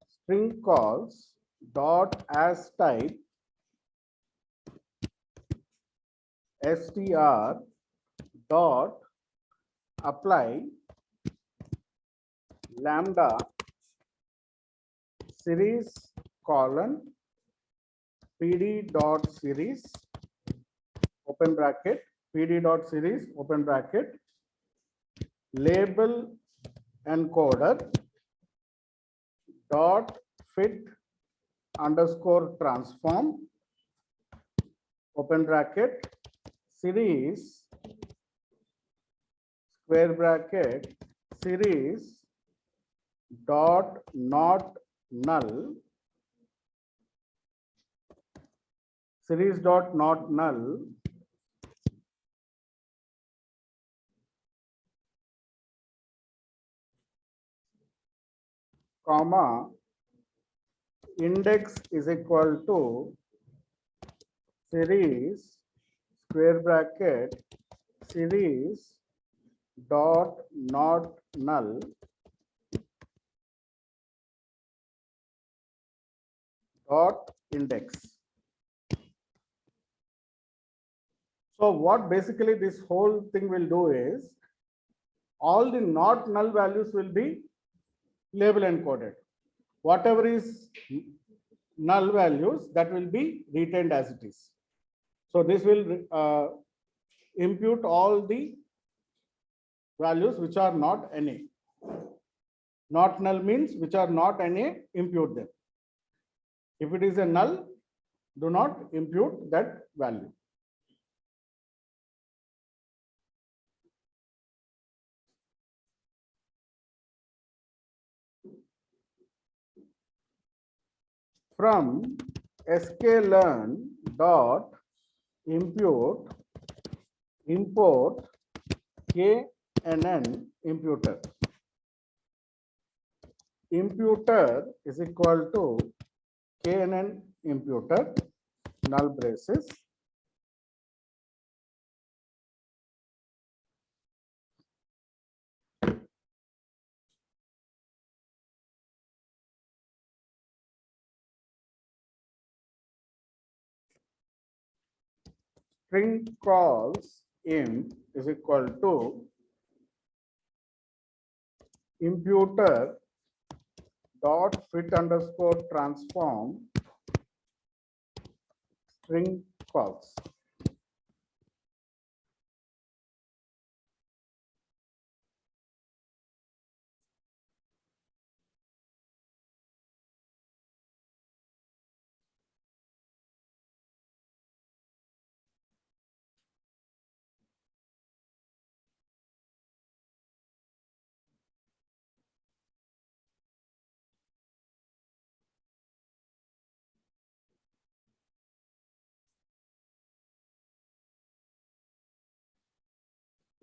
string calls dot as type str dot apply lambda series colon pd dot series open bracket pd dot series open bracket label encoder dot fit underscore transform open bracket, series, square bracket, series dot not null, series dot not null, comma, index is equal to series, square bracket, series dot not null, dot index. So what basically this whole thing will do is all the not null values will be label encoded. Whatever is null values, that will be retained as it is. So this will impute all the values which are not NA. Not null means which are not NA, impute them. If it is a null, do not impute that value. From sklearn dot impute import KNN imputer. Imputer is equal to KNN imputer, null braces, string calls imp is equal to imputer dot fit underscore transform string calls.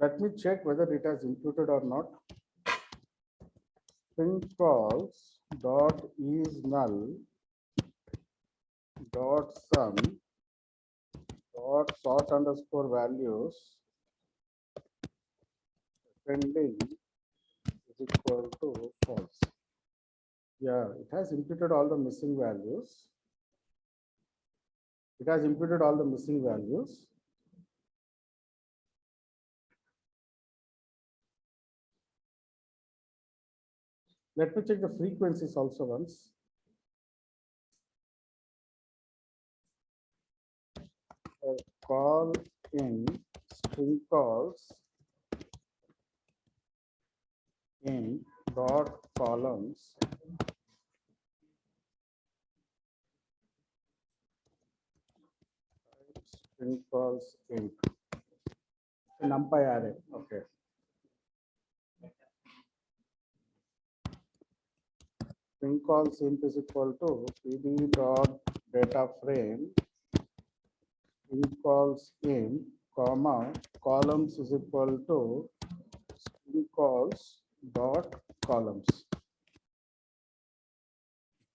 Let me check whether it has imputed or not. String calls dot is null dot sum dot sort underscore values pending is equal to false. Yeah, it has imputed all the missing values. It has imputed all the missing values. Let me check the frequencies also once. Call in string calls in dot columns string calls in numpy array. Okay. String calls imp is equal to pd dot data frame string calls in comma columns is equal to string calls dot columns.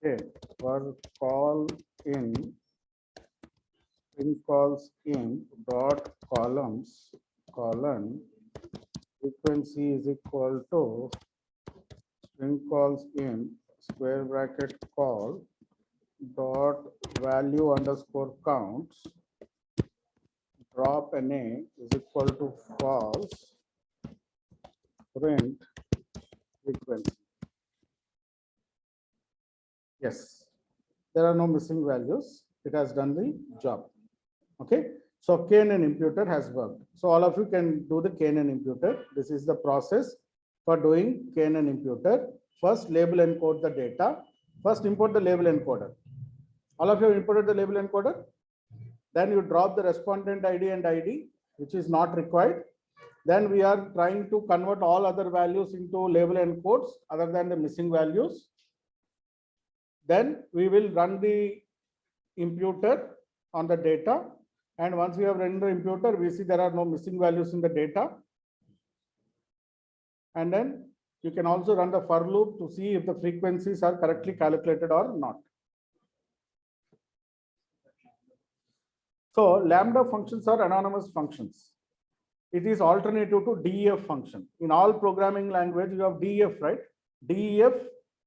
Okay, for call in string calls in dot columns colon frequency is equal to string calls in square bracket call dot value underscore counts drop NA is equal to false print frequency. Yes, there are no missing values. It has done the job. Okay, so KNN imputer has worked. So all of you can do the KNN imputer. This is the process for doing KNN imputer. First, label encode the data. First, import the label encoder. All of you imported the label encoder? Then you drop the respondent ID and ID, which is not required. Then we are trying to convert all other values into label encodes other than the missing values. Then we will run the imputer on the data. And once we have run the imputer, we see there are no missing values in the data. And then you can also run the for loop to see if the frequencies are correctly calculated or not. So lambda functions are anonymous functions. It is alternative to DEF function. In all programming language, you have DEF, right? DEF,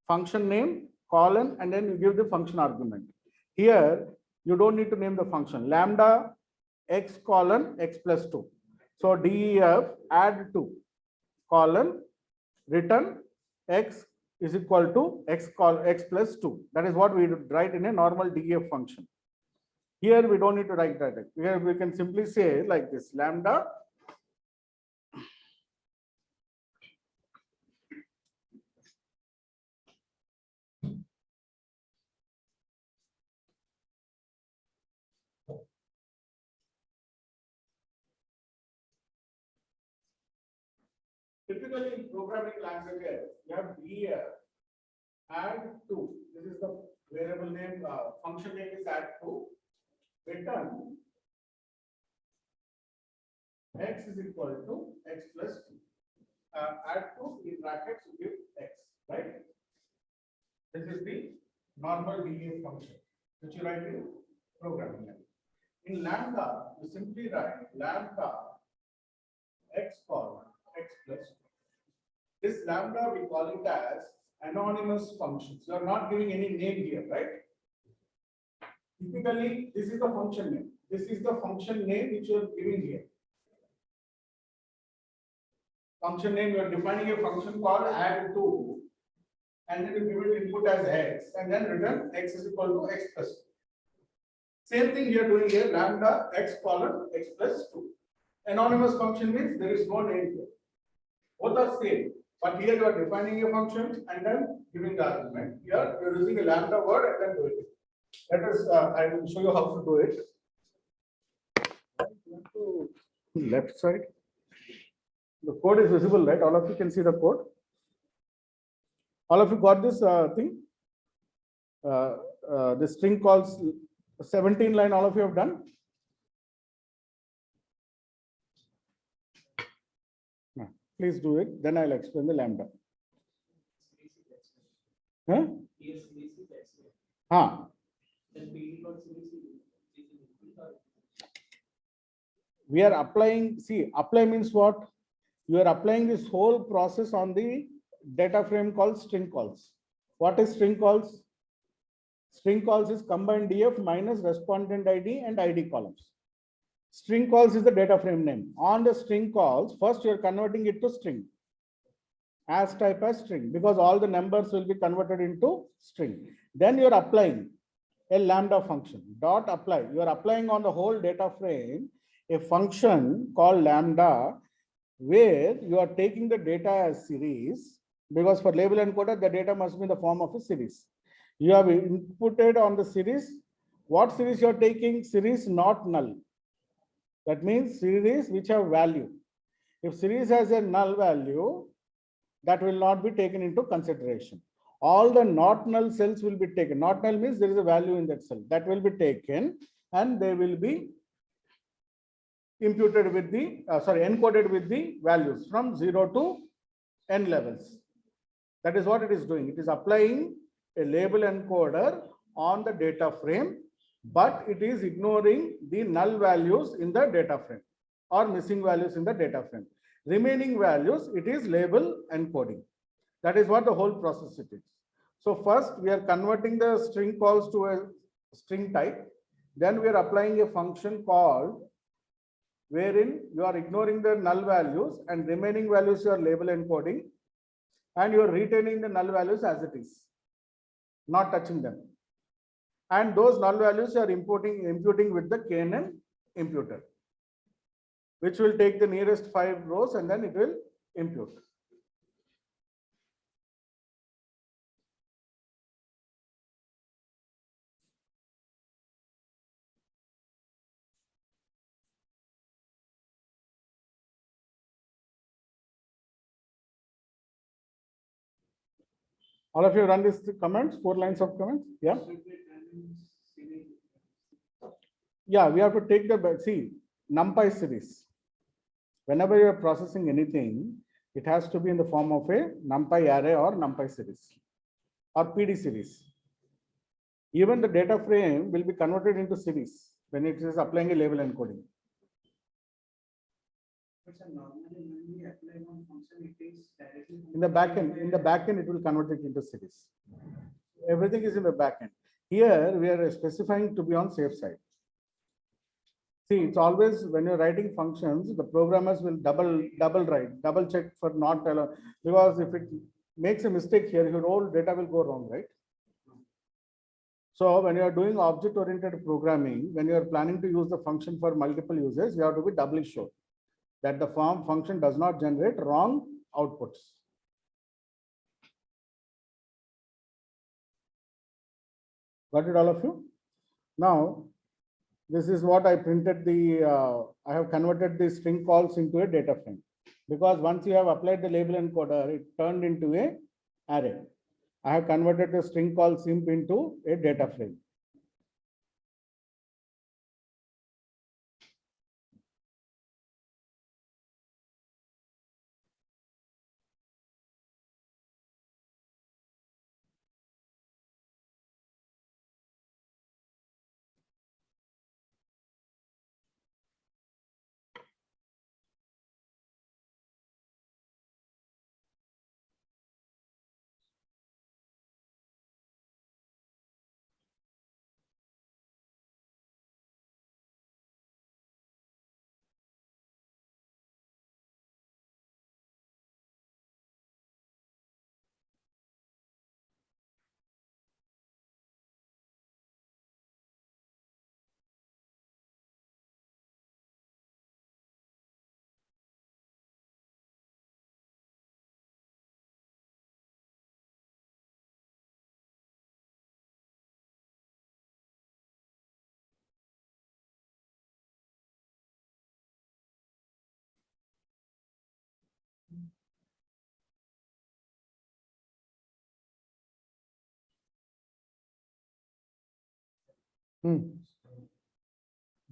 function name, colon, and then you give the function argument. Here, you don't need to name the function. Lambda x colon x plus 2. So DEF add 2 colon return x is equal to x plus 2. That is what we write in a normal DEF function. Here we don't need to write that. Here we can simply say like this: lambda typically in programming languages, you have DEF add 2. This is the variable name, function name is add 2. Return x is equal to x plus 2. Add 2 in brackets to give x, right? This is the normal DEF function which you write in programming language. In lambda, you simply write lambda x colon x plus 2. This lambda we call it as anonymous functions. You are not giving any name here, right? Typically, this is the function name. This is the function name which you are giving here. Function name, you are defining a function called add2, and then you give it input as x, and then return x is equal to x plus 2. Same thing you are doing here, lambda x colon x plus 2. Anonymous function means there is no name here. Both are same, but here you are defining a function and then giving the argument. Here you are using a lambda word and then doing it. That is, I will show you how to do it. Left side. The code is visible, right? All of you can see the code. All of you got this thing? This string calls 17 line, all of you have done? No, please do it, then I'll explain the lambda. Huh? Huh. We are applying, see, apply means what? You are applying this whole process on the data frame called string calls. What is string calls? String calls is combined DF minus respondent ID and ID columns. String calls is the data frame name. On the string calls, first you are converting it to string. As type as string, because all the numbers will be converted into string. Then you are applying a lambda function. Dot apply. You are applying on the whole data frame a function called lambda, where you are taking the data as series, because for label encoder, the data must be in the form of a series. You have inputted on the series. What series you are taking? Series not null. That means series which have value. If series has a null value, that will not be taken into consideration. All the not null cells will be taken. Not null means there is a value in that cell. That will be taken and they will be imputed with the, encoded with the values from 0 to n levels. That is what it is doing. It is applying a label encoder on the data frame, but it is ignoring the null values in the data frame or missing values in the data frame. Remaining values, it is label encoding. That is what the whole process it is. So first we are converting the string calls to a string type. Then we are applying a function called wherein you are ignoring the null values and remaining values you are label encoding, and you are retaining the null values as it is, not touching them. And those null values you are imputing with the KNN imputer, which will take the nearest 5 rows and then it will impute. All of you run these comments, 4 lines of comments. Yeah. Yeah, we have to take the, see, NumPy series. Whenever you are processing anything, it has to be in the form of a NumPy array or NumPy series or PD series. Even the data frame will be converted into series when it is applying a label encoding. In the backend, it will convert it into series. Everything is in the backend. Here we are specifying to be on safe side. See, it's always when you're writing functions, the programmers will double check for not allow, because if it makes a mistake here, your whole data will go wrong, right? So when you are doing object-oriented programming, when you are planning to use the function for multiple users, you have to be doubly sure that the function does not generate wrong outputs. Got it, all of you? Now, this is what I printed I have converted the string calls into a data frame, because once you have applied the label encoder, it turned into a array. I have converted the string call simp into a data frame.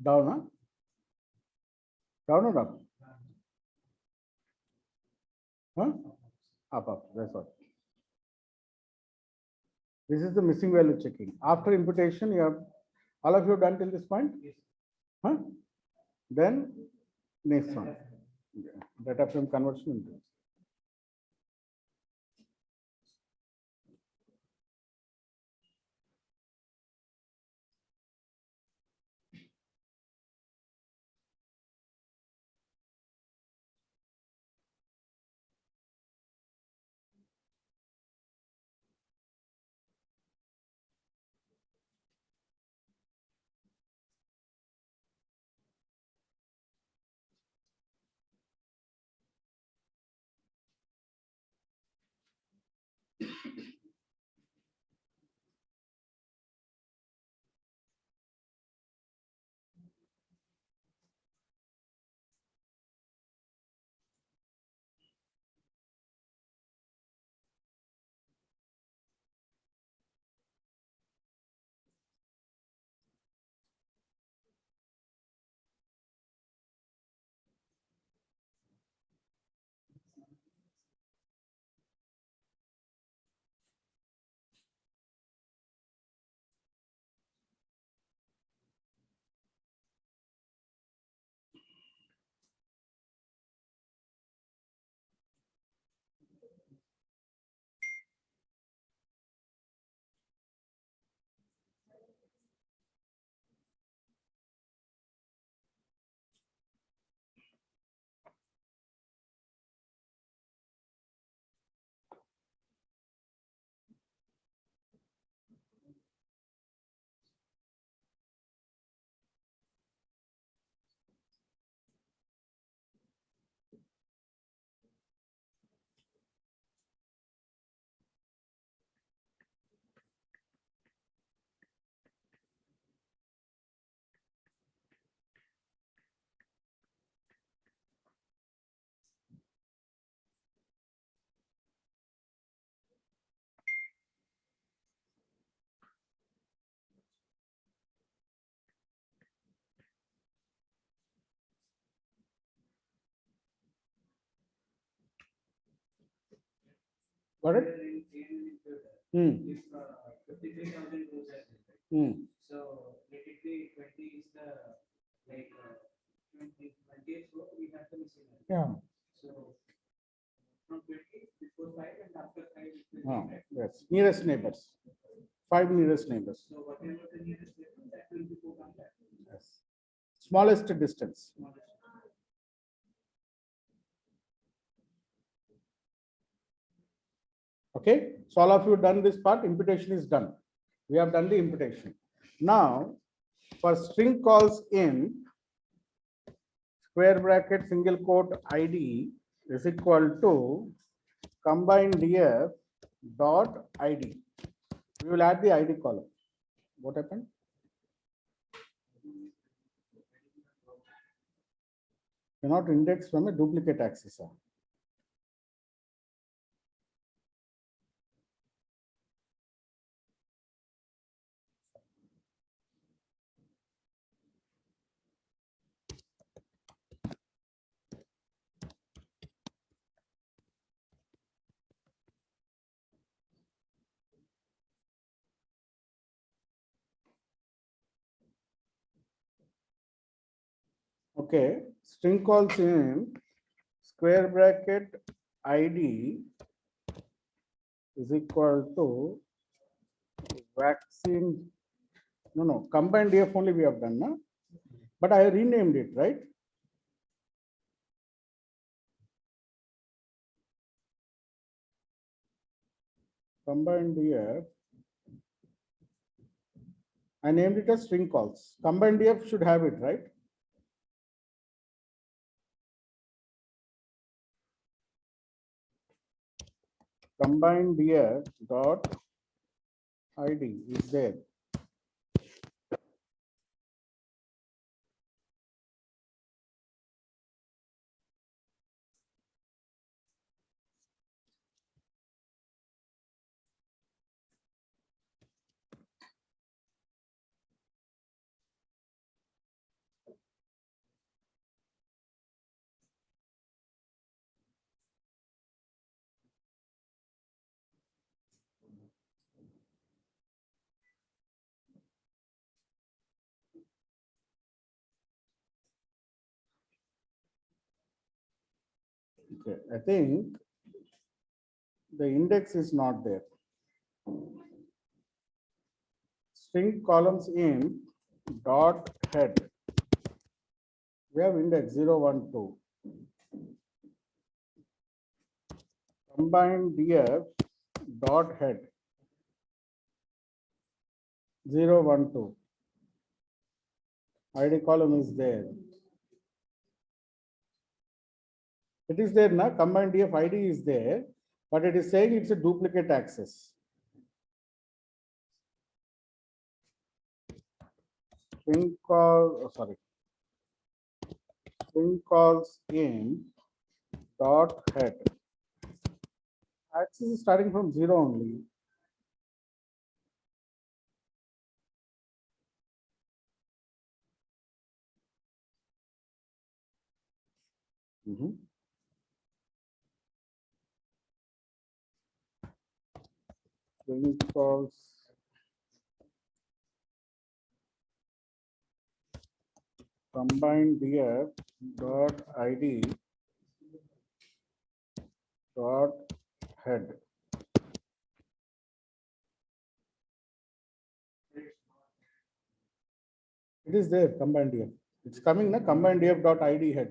Down, huh? Down or up? Huh? Up. That's all. This is the missing value checking. After imputation, you have all of you done till this point? Huh? Then next one. Data frame conversion. Got it? Hmm. 53,000 rows are there, right? Hmm. So let it be 20 is the like 20th row we have the missing element. Yeah. So from 20 before 5 and after 5 it will be, right? Yes. Nearest neighbors. 5 nearest neighbors. So whatever the nearest neighbor that will be put on that. Yes. Smallest distance. Smallest. Okay. So all of you done this part. Imputation is done. We have done the imputation. Now, for string calls in square bracket single quote ID is equal to combine df dot ID. We will add the ID column. What happened? Cannot index from a duplicate axis. Okay, string calls in square bracket ID is equal to vaccine. No, combined DF only we have done, no? But I renamed it, right? Combined DF. I named it as string calls. Combined DF should have it, right? Combined DF dot ID is there. Okay, I think the index is not there. String columns in dot head. We have index 0, 1, 2. Combined df dot head 0, 1, 2. ID column is there. It is there now. Combined df ID is there, but it is saying it's a duplicate access. String call, sorry. String calls in dot head. Access is starting from 0 only. String calls combined df dot ID dot head. It is there, combined df. It's coming na combined df dot ID head.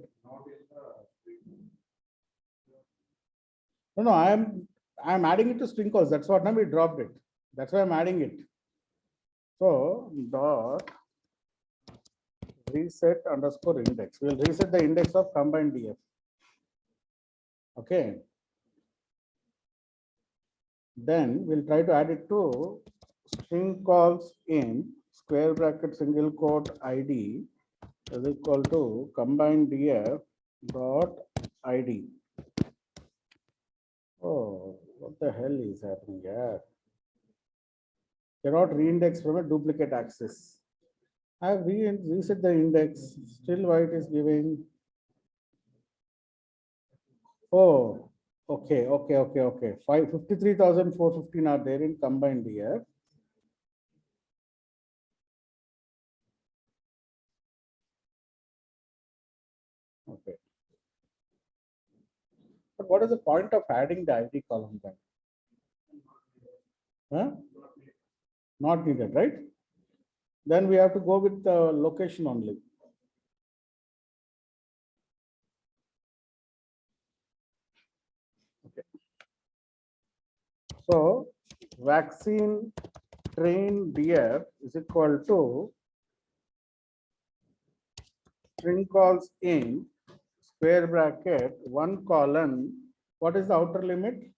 No, I am adding it to string calls. That's what now we dropped it. That's why I'm adding it. So dot reset underscore index. We'll reset the index of combined df. Okay. Then we'll try to add it to string calls in square bracket single quote ID is equal to combined df dot ID. Oh, what the hell is happening here? Cannot reindex from a duplicate axis. I have reset the index. Still why it is giving. Oh, Okay. 53,415 are there in combined here. Okay. But what is the point of adding the ID column then? Huh? Not needed, right? Then we have to go with the location only. Okay. So vaccine train deer is equal to string calls in square bracket 1 colon. What is the outer limit?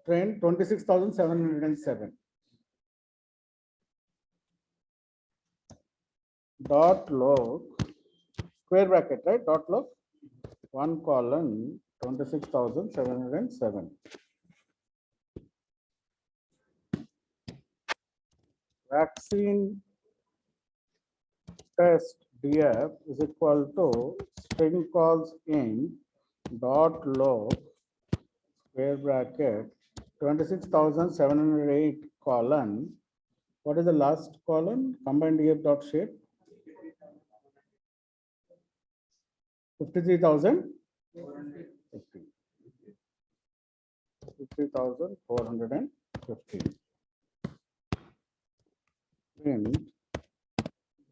Train 26,707. Dot log square bracket, right? Dot log 1 colon 26,707. Vaccine test df is equal to string calls in dot log square bracket 26,708 colon. What is the last column? Combined df dot shape 53,050. 50,415. Print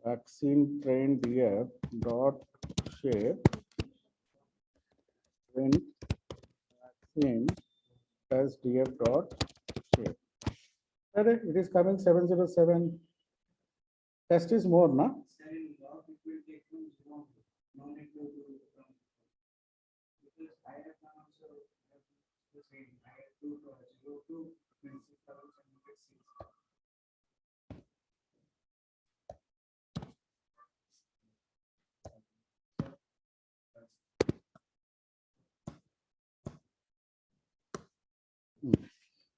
vaccine train df dot shape print vaccine test df dot shape. It is coming 707. Test is more, na? Sir, in log it will take from 0, no need to do from, because I have done also the same. I have to 0 to 26,706.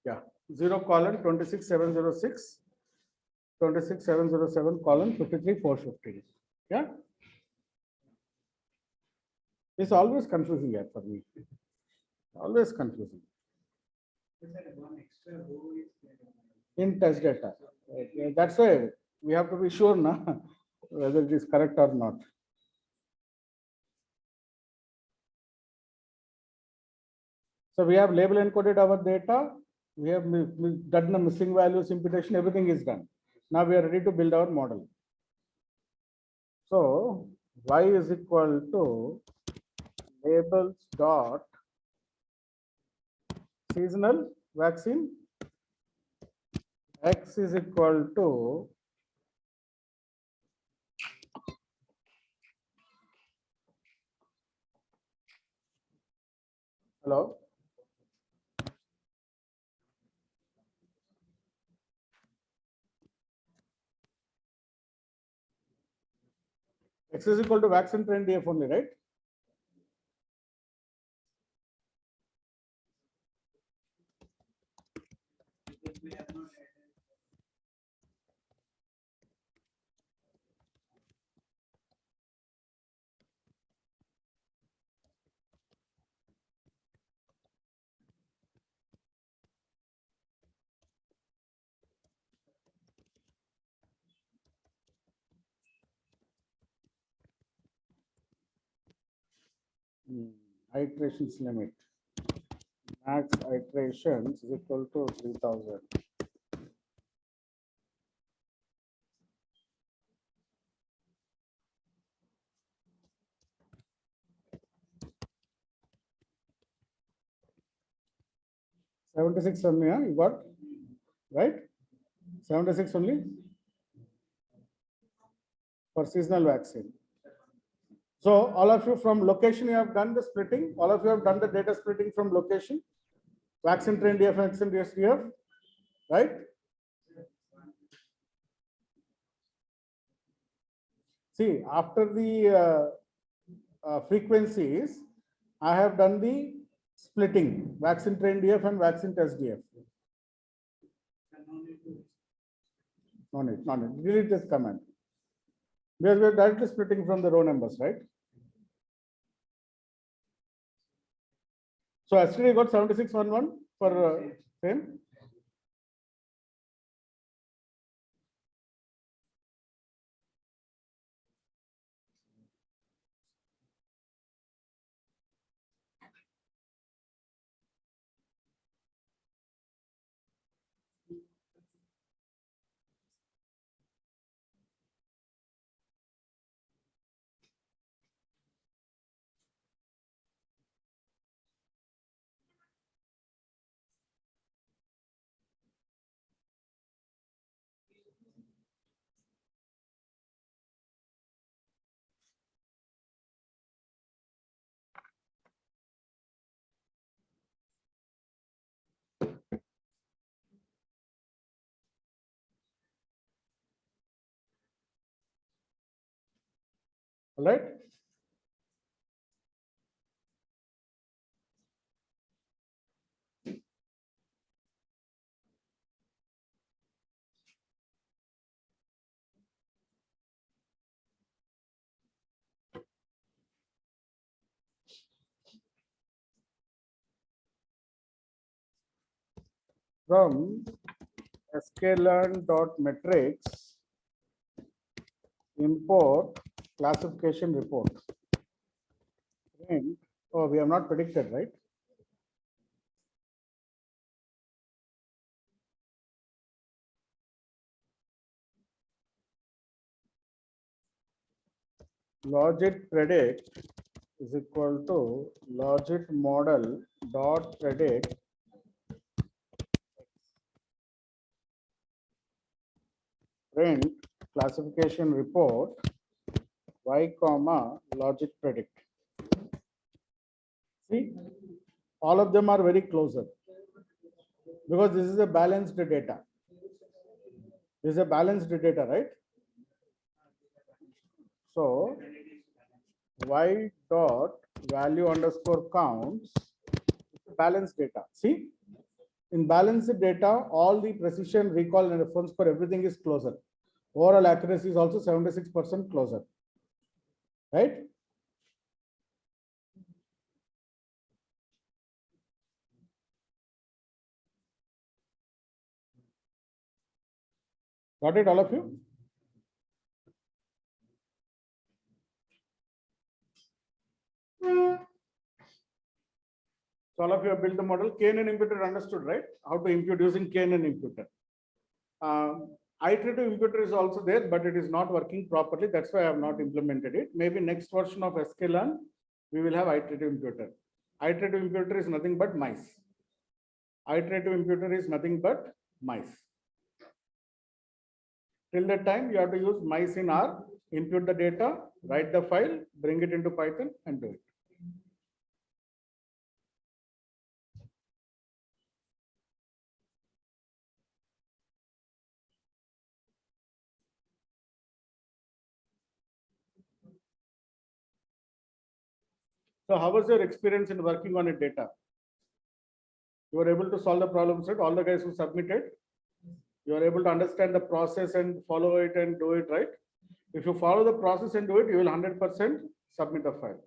Yeah, 0 colon 26,706, 26,707 colon 53,450. Yeah. It's always confusing here for me. Always confusing. Is there one extra row is there? In test data. That's why we have to be sure na, whether it is correct or not. So we have label encoded our data. We have done the missing values, imputation, everything is done. Now we are ready to build our model. So y is equal to labels dot seasonal vaccine. X is equal to hello. X is equal to vaccine trend DF only, right? Because we have not added. Iterations limit. Max iterations is equal to 3,000. $76 only, huh? You got right? 76 only for seasonal vaccine. So all of you from location, you have done the splitting. All of you have done the data splitting from location. Vaccine train DF, vaccine DF, right? See, after the frequencies, I have done the splitting, vaccine train DF and vaccine test DF. No need. Delete this command. Because we are directly splitting from the row numbers, right? So yesterday got 7611 for same. All right. From sklearn.metrics, import classification report. And, oh, we have not predicted, right? Logit predict is equal to logit model dot predict print classification report y comma logit predict. See, all of them are very closer because this is a balanced data. This is a balanced data, right? So y dot value underscore counts balanced data. See, in balanced data, all the precision, recall, and reference for everything is closer. Overall accuracy is also 76% closer, right? Got it, all of you? So all of you have built the model. KNN Imputer understood, right? How to impute using KNN Imputer. Iterative imputer is also there, but it is not working properly. That's why I have not implemented it. Maybe next version of sklearn, we will have iterative imputer. Iterative imputer is nothing but mice. Iterative imputer is nothing but mice. Till that time, you have to use mice in R, impute the data, write the file, bring it into Python, and do it. So how was your experience in working on a data? You were able to solve the problems, right? All the guys who submitted, you are able to understand the process and follow it and do it, right? If you follow the process and do it, you will 100% submit the file.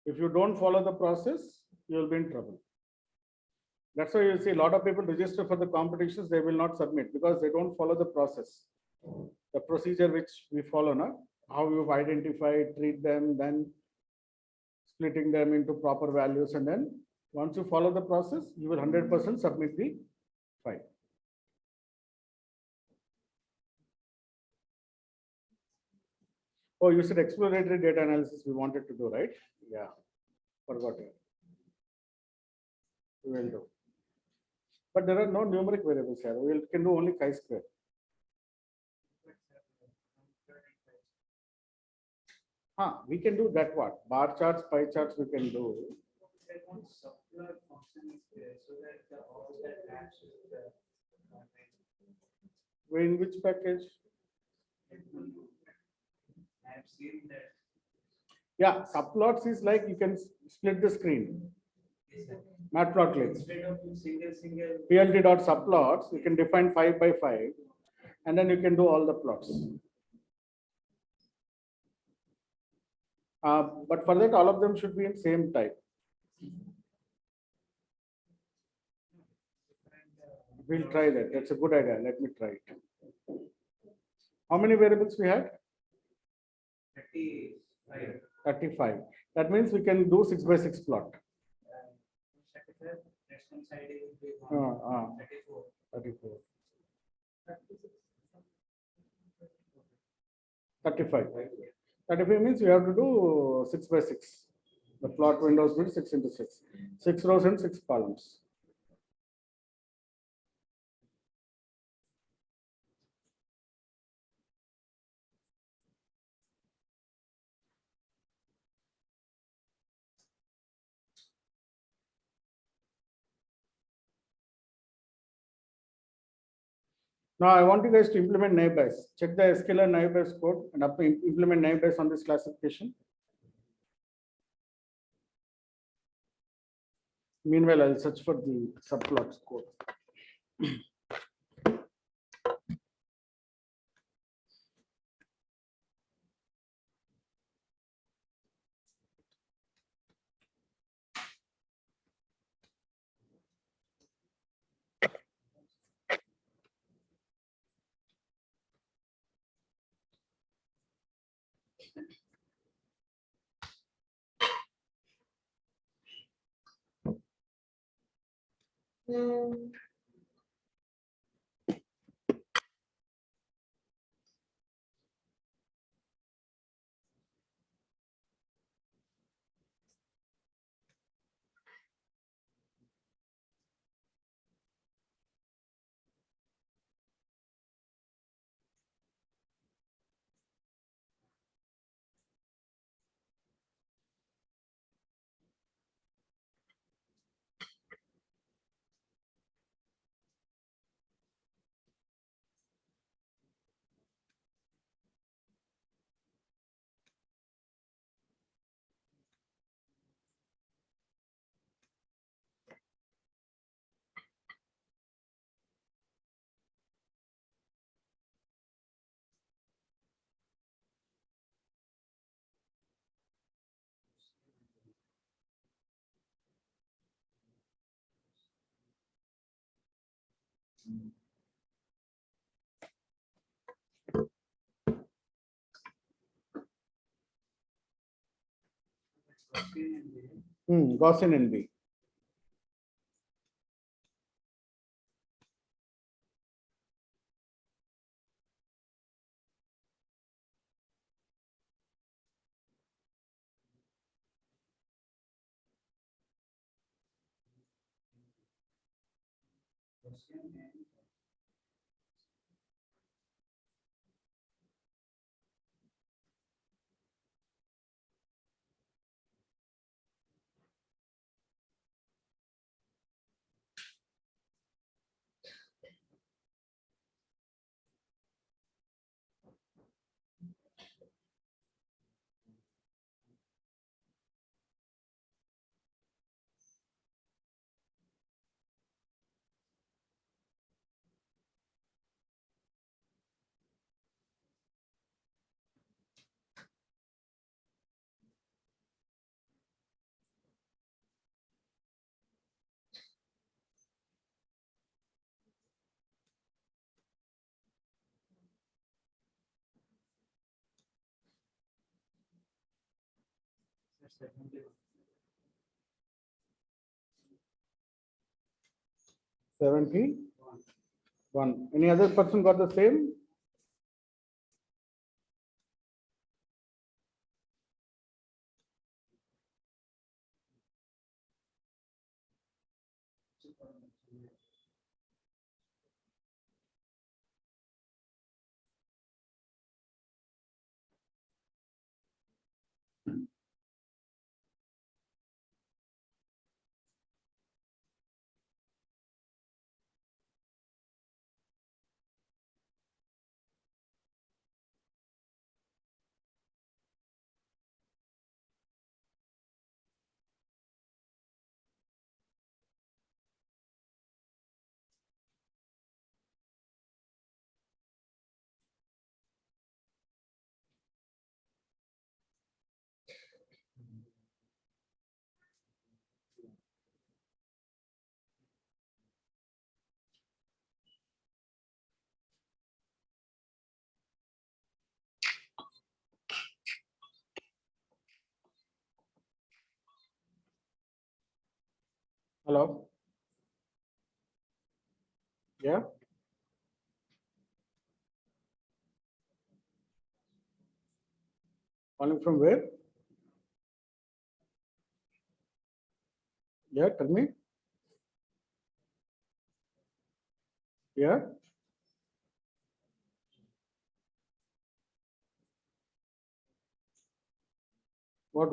If you don't follow the process, you will be in trouble. That's why you see a lot of people register for the competitions, they will not submit because they don't follow the process. The procedure which we follow now, how you've identified, treat them, then splitting them into proper values, and then once you follow the process, you will 100% submit the file. Oh, you said exploratory data analysis we wanted to do, right? Yeah, forgot it. We will do. But there are no numeric variables here. We can do only chi-square. We can do that what? Bar charts, pie charts we can do. In which package? I've seen that. Yeah, subplots is like you can split the screen. Matplotlib. Instead of single. plt.subplots, you can define 5 by 5, and then you can do all the plots. But for that, all of them should be in same type. We'll try that. That's a good idea. Let me try it. How many variables we had? 35. 35. That means we can do 6 by 6 plot. 35. Next one side will be 34. 34. 35. 35 means you have to do 6 by 6. The plot windows will 6 into 6. 6 rows and 6 columns. Now I want you guys to implement naive Bayes. Check the scalar naive Bayes code and implement naive Bayes on this classification. Meanwhile, I'll search for the subplots code. Gaussian NB. Seventy one. Any other person got the same? Hello? Yeah? Calling from where? Yeah, tell me. Yeah? What?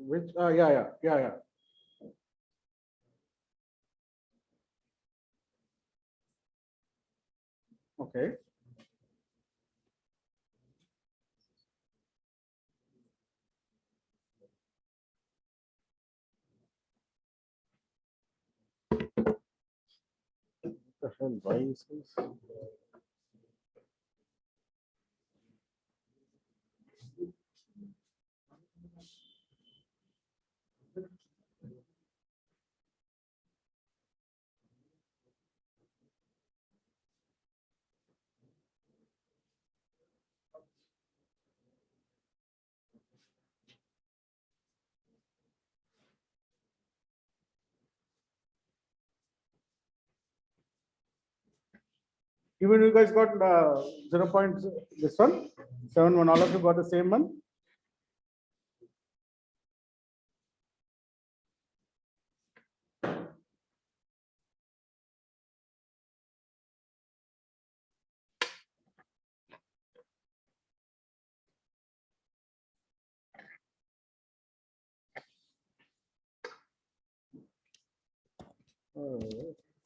Which, yeah. Okay. What the hell, why is this? Even you guys got 0 point, this one, 7 1, all of you got the same one?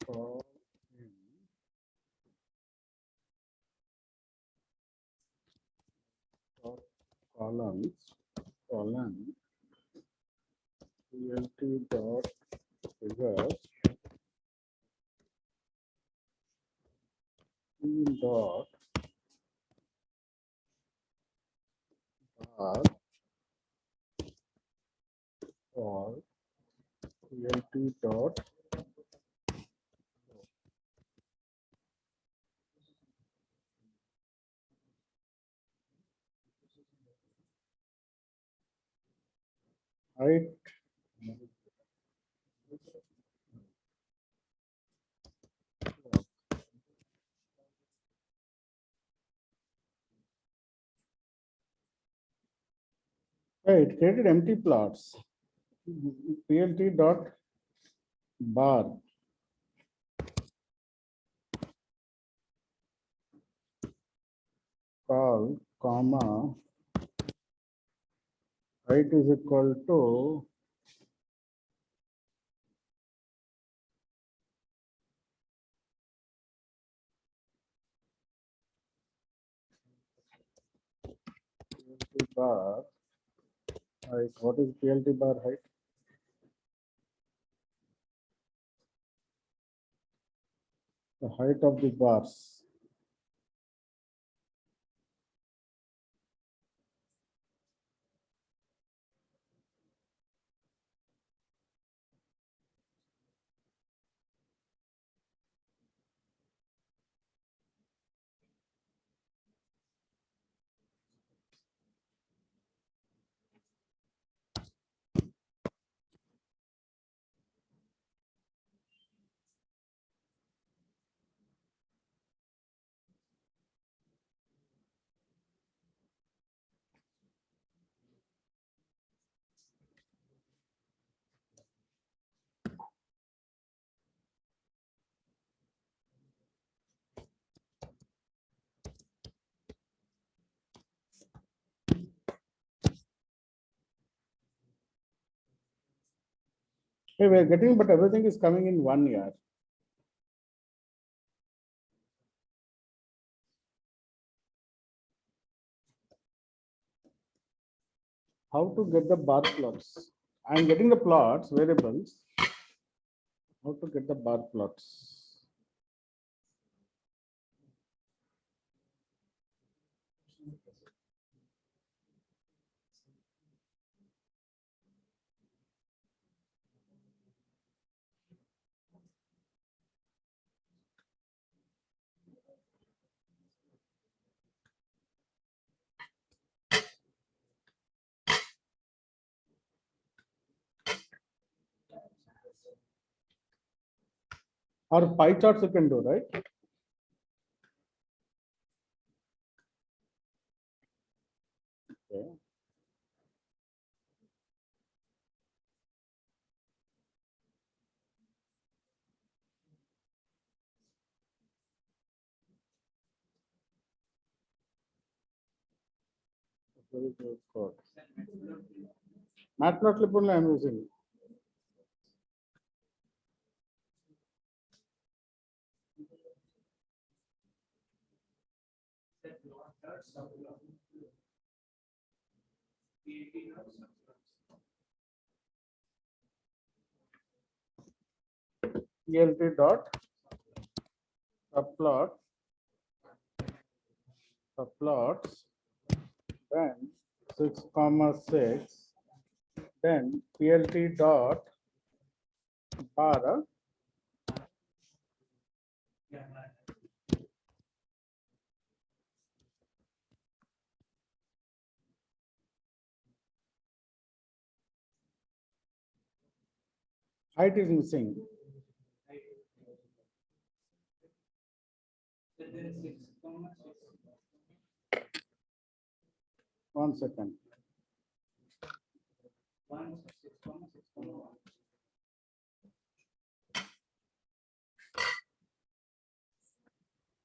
For columns, plt dot figures dot bar for plt dot height. Hey, it created empty plots. plt dot bar call comma height is equal to plt bar height. What is plt bar height? The height of the bars. Hey, we're getting, but everything is coming in 1 year. How to get the bar plots? I'm getting the plots, variables. How to get the bar plots? Or pie charts you can do, right? Okay. Very good code. Matplotlib only I am using. ELT dot subplots, then 6,6, then PLT dot bar. Height is missing. One second.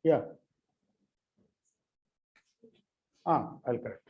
Yeah. I'll correct.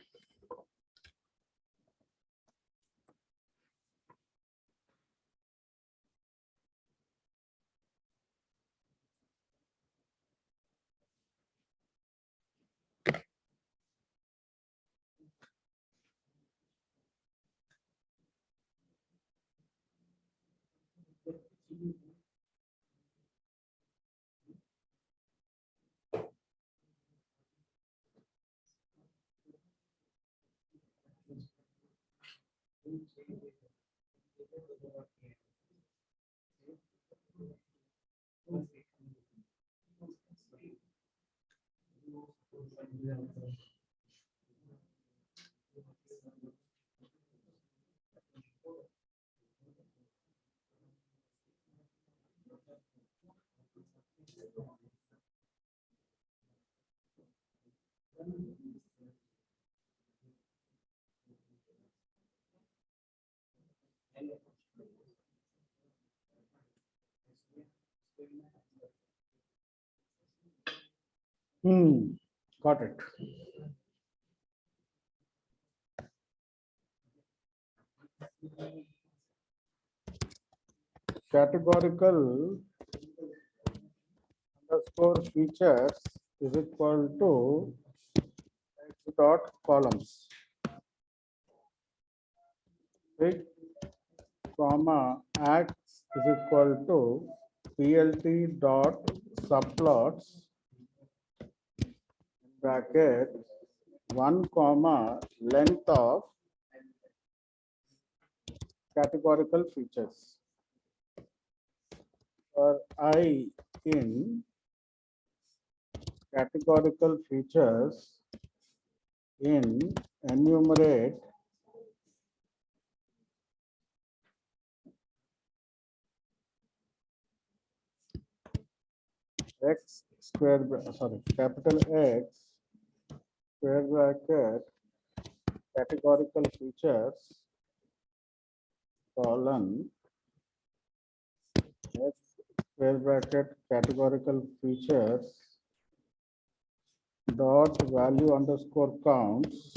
Got it. Categorical underscore features is equal to x dot columns. Big comma x is equal to PLT dot subplots bracket 1 comma length of categorical features. For I in categorical features in enumerate x square, capital X square bracket categorical features colon X square bracket categorical features dot value underscore counts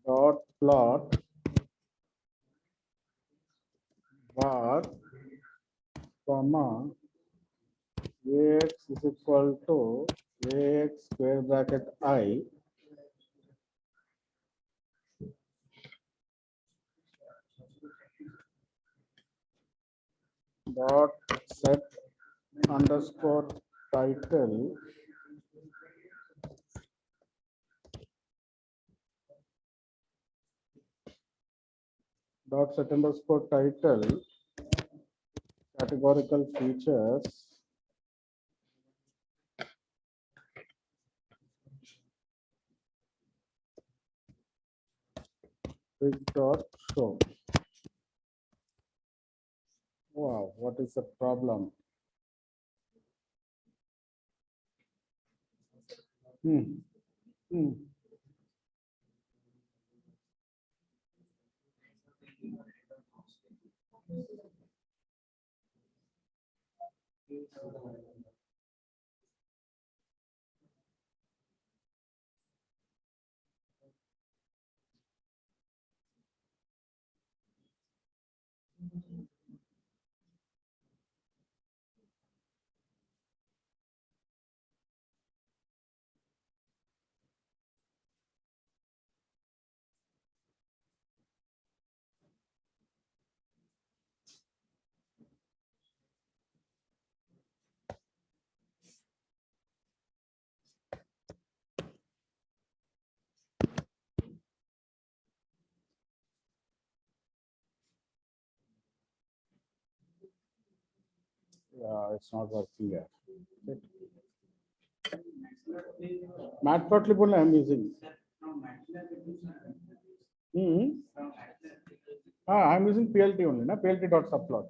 dot plot bar comma Ax is equal to Ax square bracket I dot set underscore title dot set underscore title categorical features with dot show. Wow, what is the problem? Hmm. Hmm. Yeah, it's not working here. Matplotlib only I'm using. Hmm. I'm using PLT only, na PLT dot subplot.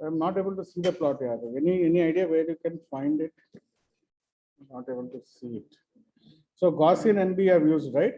I'm not able to see the plot here. Any idea where you can find it? Not able to see it. So Gaussian NB have used, right?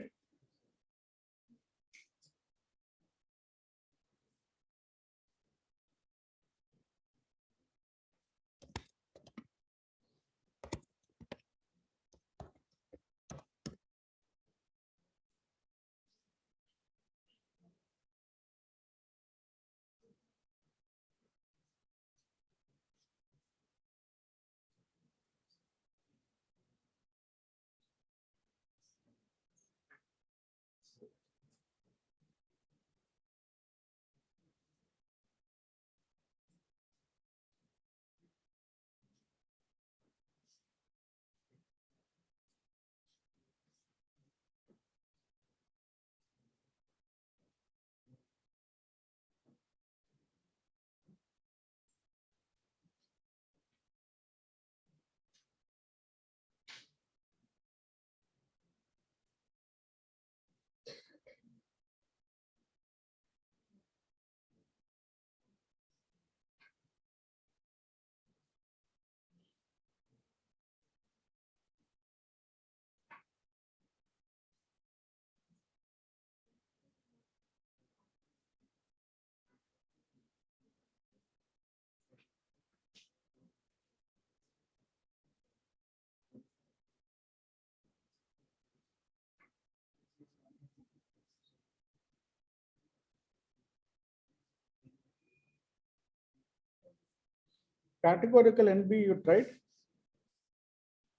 Categorical NB you tried?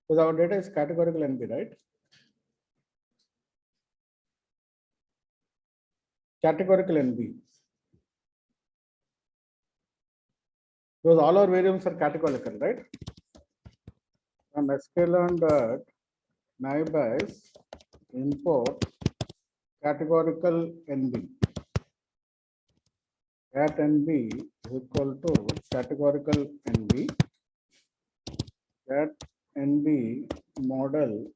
Because our data is categorical NB, right? Categorical NB. Because all our variables are categorical, right? And sklearn dot naive import categorical NB. Cat NB is equal to categorical NB. Cat NB model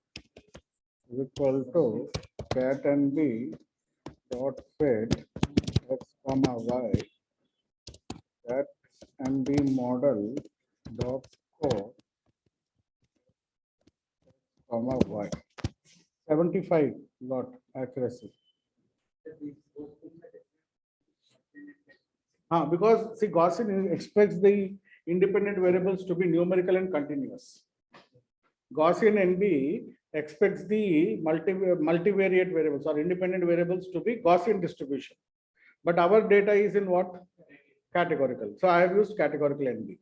is equal to cat NB dot fit x comma y. Cat NB model dot score comma y. 75 got accuracy. Because see, Gaussian expects the independent variables to be numerical and continuous. Gaussian NB expects the multivariate variables or independent variables to be Gaussian distribution. But our data is in what? Categorical. So I have used categorical NB.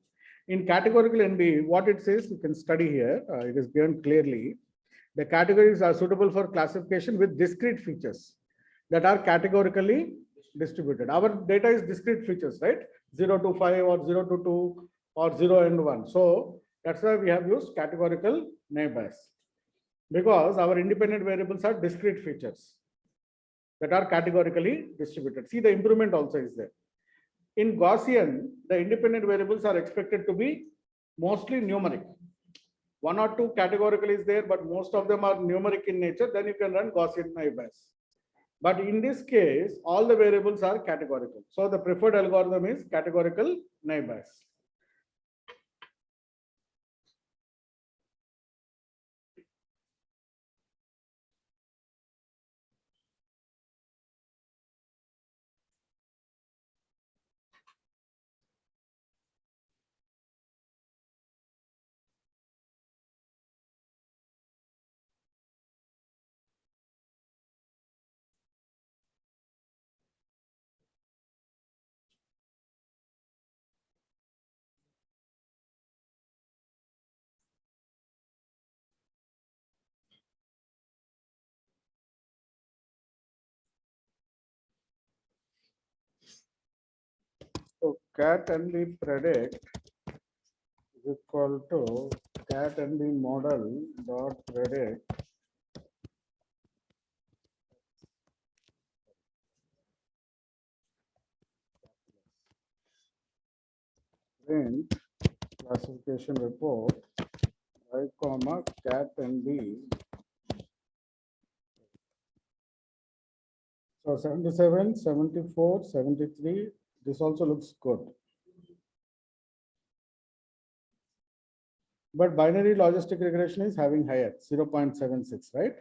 In categorical NB, what it says, you can study here. It is given clearly. The categories are suitable for classification with discrete features that are categorically distributed. Our data is discrete features, right? 0 to 5 or 0 to 2 or 0 and 1. So that's why we have used categorical naive Bayes, because our independent variables are discrete features that are categorically distributed. See, the improvement also is there. In Gaussian, the independent variables are expected to be mostly numeric. 1 or 2 categorical is there, but most of them are numeric in nature. Then you can run Gaussian naive Bayes. But in this case, all the variables are categorical. So the preferred algorithm is categorical naive Bayes. So cat NB predict is equal to cat NB model dot predict print classification report y comma cat NB. So 77, 74, 73, this also looks good. But binary logistic regression is having higher 0.76, right?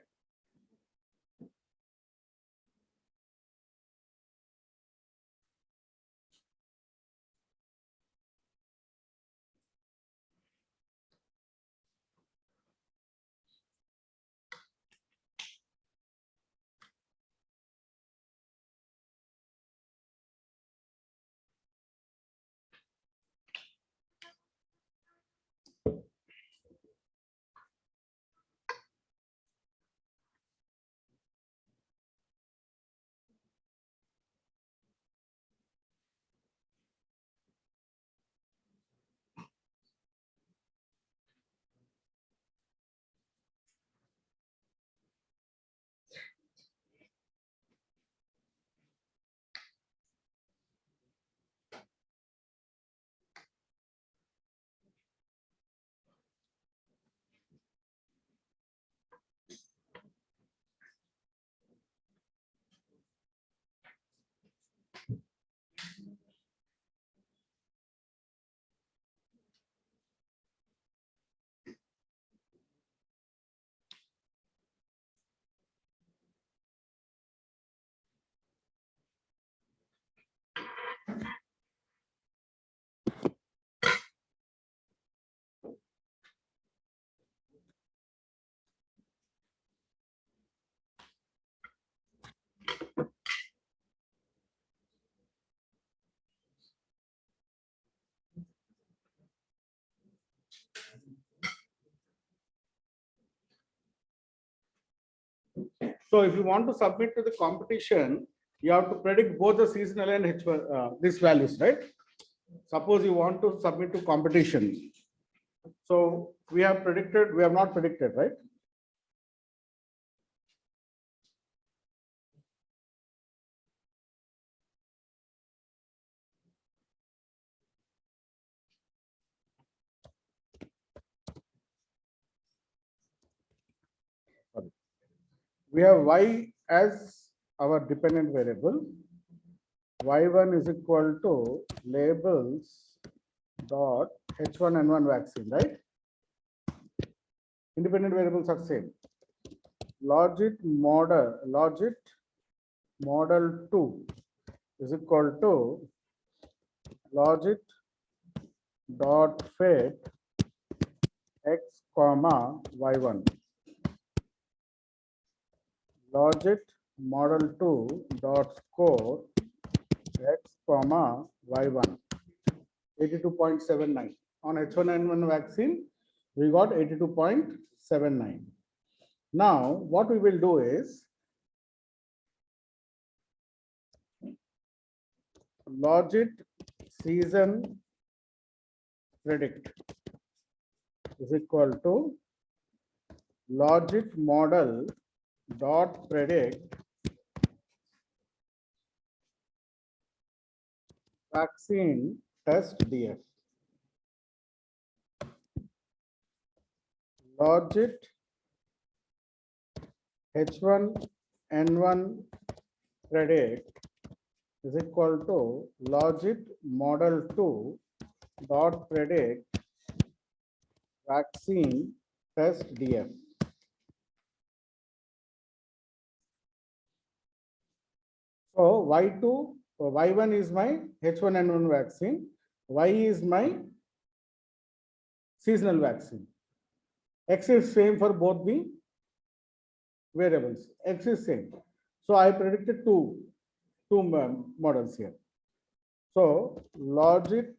So if you want to submit to the competition, you have to predict both the seasonal and H1, these values, right? Suppose you want to submit to competition. So we have not predicted, right? We have y as our dependent variable. Y1 is equal to labels dot H1N1 vaccine, right? Independent variables are same. Logit model 2 is equal to logit dot fit x comma y1. Logit model 2 dot score x comma y1. 82.79 on H1N1 vaccine, we got 82.79. Now what we will do is logit season predict is equal to logit model dot predict vaccine test df. Logit H1N1 predict is equal to logit model 2 dot predict vaccine test df. So y1 is my H1N1 vaccine, y is my seasonal vaccine. X is same for both the variables. X is same. So I predicted two models here. So logit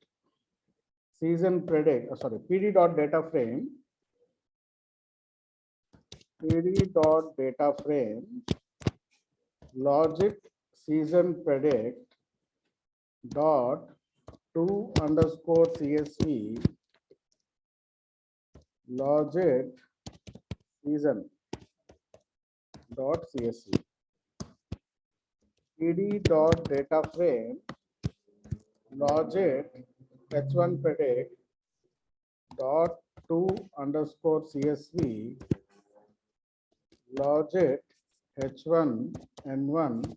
season predict, PD dot data frame, logit season predict dot to underscore CSV logit season dot CSV. PD dot data frame logit H1 predict dot to underscore CSV logit H1N1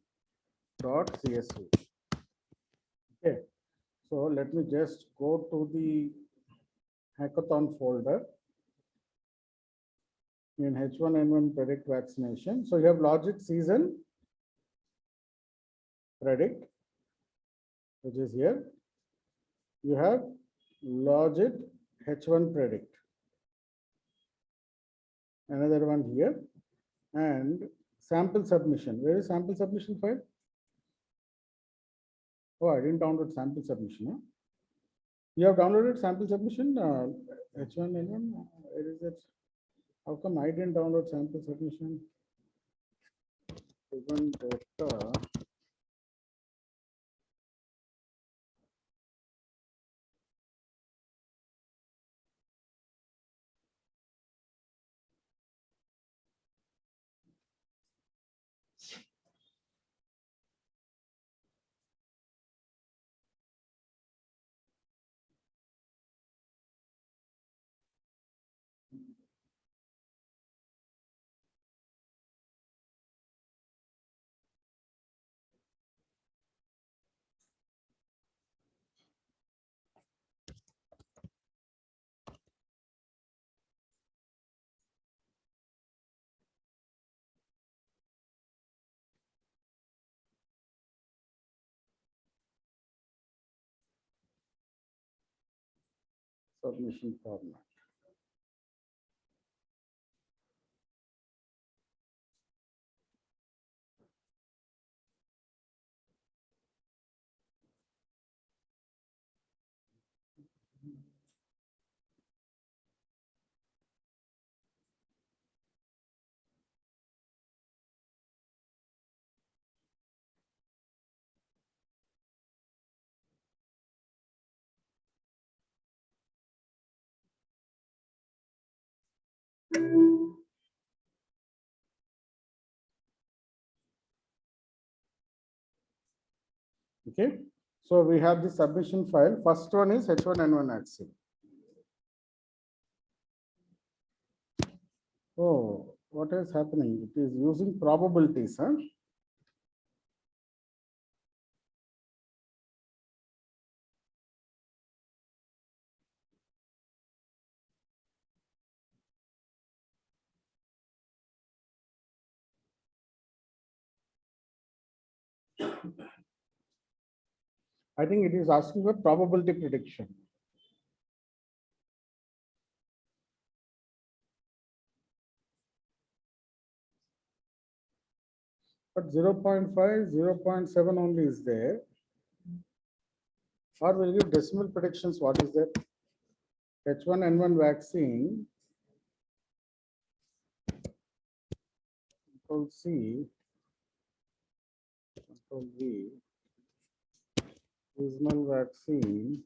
dot CSV. Okay, so let me just go to the hackathon folder in H1N1 predict vaccination. So you have logit season predict, which is here. You have logit H1 predict. Another one here, and sample submission. Where is sample submission file? Oh, I didn't download sample submission. Huh? You have downloaded sample submission H1N1. Where is it? How come I didn't download sample submission? Given data. Submission format. Okay, so we have the submission file. First one is H1N1 axis. Oh, what is happening? It is using probabilities, huh? I think it is asking for probability prediction. But 0.5, 0.7 only is there. Or will give decimal predictions. What is that? H1N1 vaccine. Control C. Control V. Seasonal vaccine.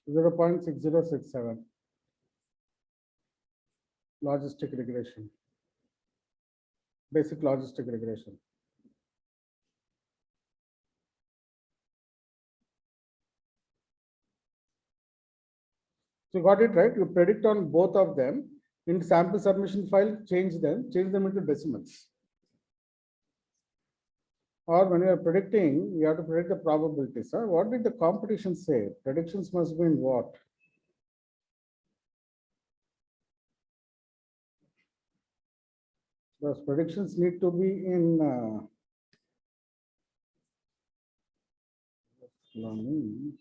Zero point 6067. Logistic regression. Basic logistic regression. So you got it right. You predict on both of them. In sample submission file, change them into decimals. Or when you are predicting, you have to predict the probabilities. Huh? What did the competition say? Predictions must be in what? Those predictions need to be in learning.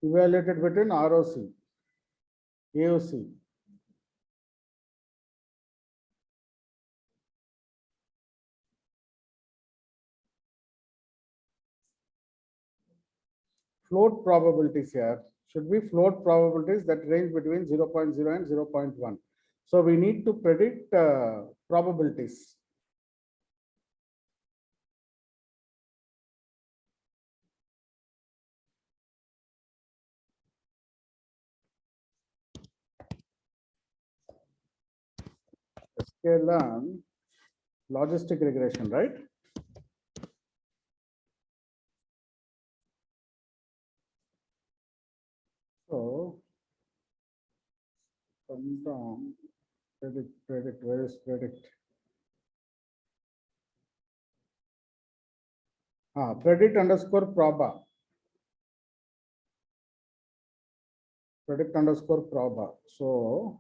Evaluated between ROC, AOC. Float probabilities here should be float probabilities that range between 0.0 and 0.1. So we need to predict probabilities. Scale logistic regression, right? So come down, predict, where is predict? Predict underscore proba. Predict underscore proba. So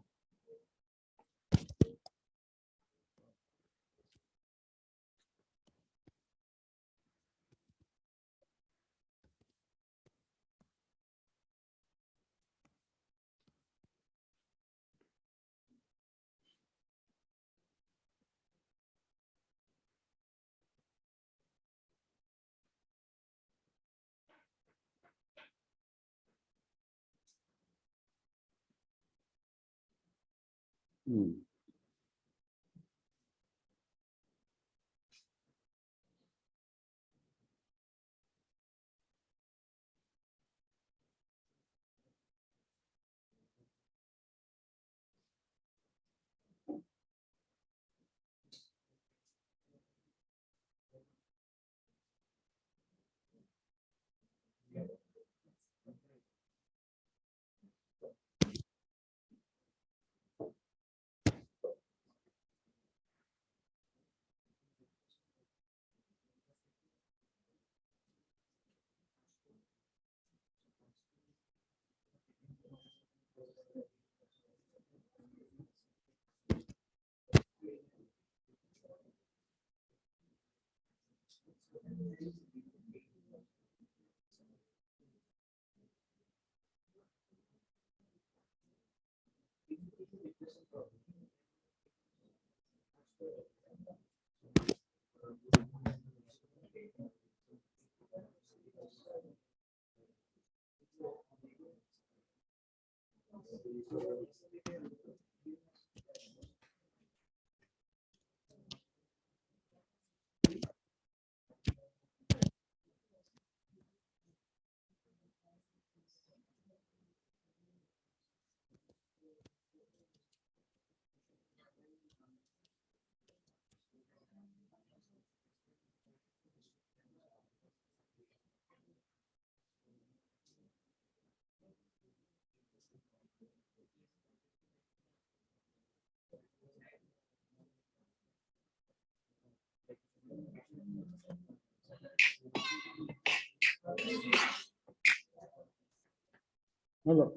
Hello.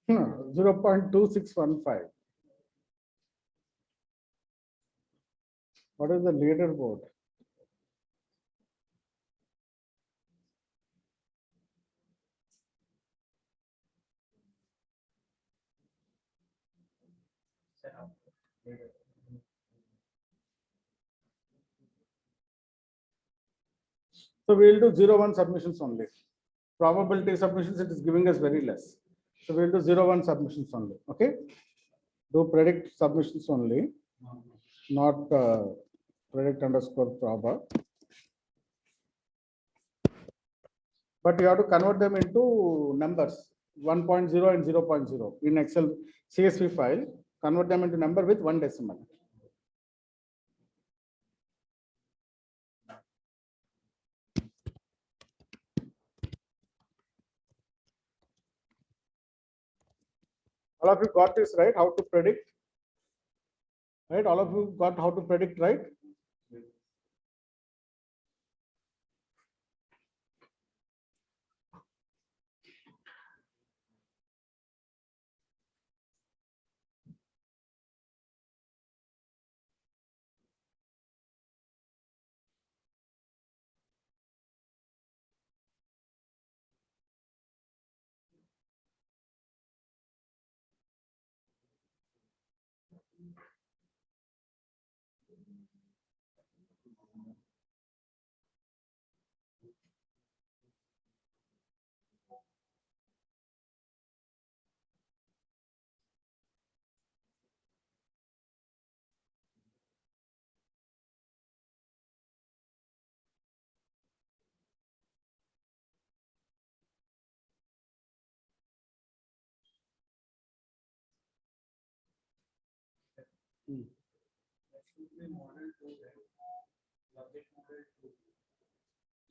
Hmm, 0.2615. What is the leaderboard? So we'll do 0, 1 submissions only. Probability submissions, it is giving us very less. So we'll do 0, 1 submissions only. Okay. Do predict submissions only, not predict underscore proba. But you have to convert them into numbers 1.0 and 0.0 in Excel CSV file. Convert them into number with 1 decimal. All of you got this right? How to predict? Right? All of you got how to predict, right?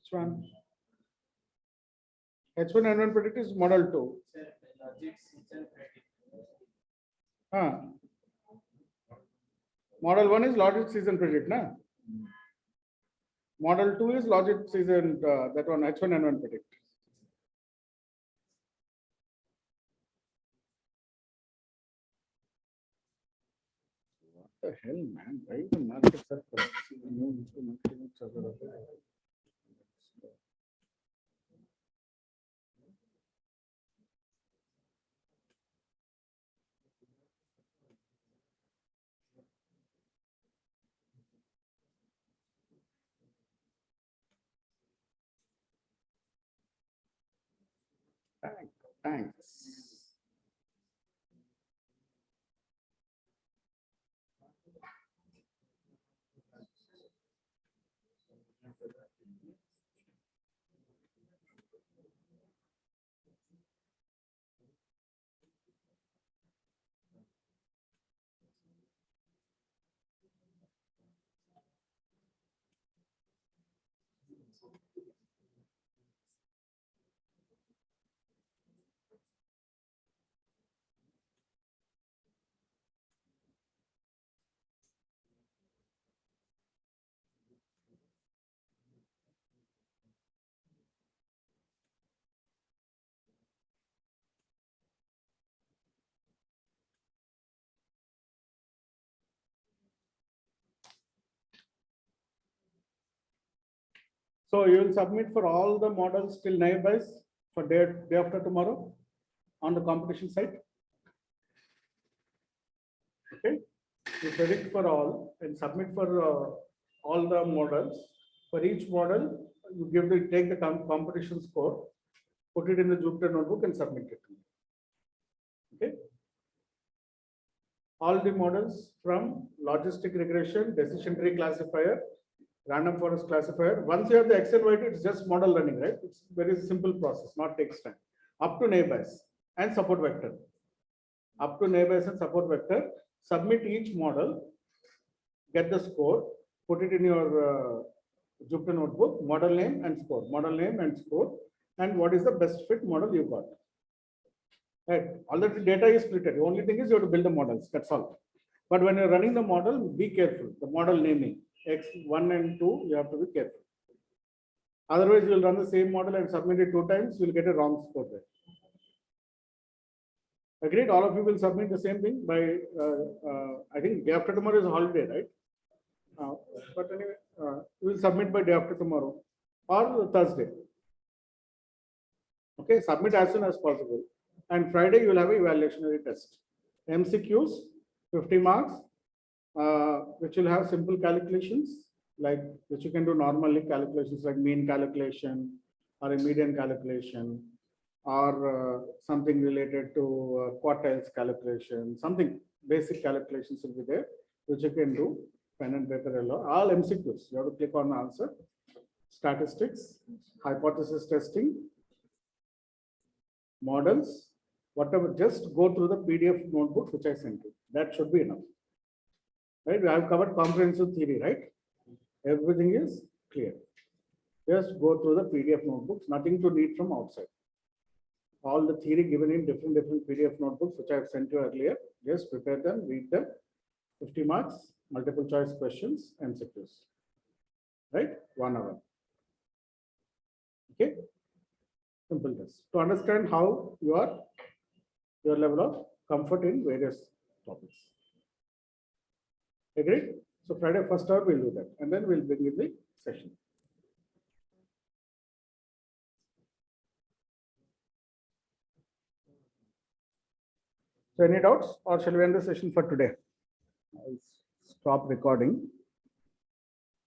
Which one? H1 N1 predict is model 2. Model 1 is logic season predict, na? Model 2 is logic season, that one H1 N1 predict. What the hell, man? Why the markets are Thanks. So you will submit for all the models till neighbors for day after tomorrow on the competition site. Okay, you predict for all and submit for all the models. For each model, you take the competition score, put it in the Jupyter notebook and submit it. Okay. All the models from logistic regression, decision tree classifier, random forest classifier. Once you have the Excel white, it's just model running, right? It's very simple process, not takes time. Up to neighbors and support vector. Up to neighbors and support vector. Submit each model, get the score, put it in your Jupyter notebook, model name and score, model name and score, and what is the best fit model you got. Right, all the data is split. The only thing is you have to build the models, that's all. But when you're running the model, be careful. The model naming, X1 and 2, you have to be careful. Otherwise, you'll run the same model and submit it 2 times, you'll get a wrong score there. Agreed? All of you will submit the same thing by, I think day after tomorrow is a holiday, right? But anyway, you will submit by day after tomorrow or Thursday. Okay, submit as soon as possible. And Friday, you will have an evaluationary test. MCQs, 50 marks, which will have simple calculations, like which you can do normally, calculations like mean calculation or a median calculation, or something related to quartiles calculation, something basic calculations will be there, which you can do, pen and paper alone. All MCQs, you have to click on the answer, statistics, hypothesis testing, models, whatever, just go through the PDF notebook which I sent you. That should be enough. Right? We have covered comprehensive theory, right? Everything is clear. Just go through the PDF notebooks, nothing to read from outside. All the theory given in different PDF notebooks which I have sent you earlier. Just prepare them, read them. 50 marks, multiple choice questions, MCQs. Right? 1 hour. Okay? Simple test. To understand how your level of comfort in various topics. Agreed? So Friday first hour we'll do that, and then we'll begin the session. So any doubts, or shall we end the session for today? I'll stop recording.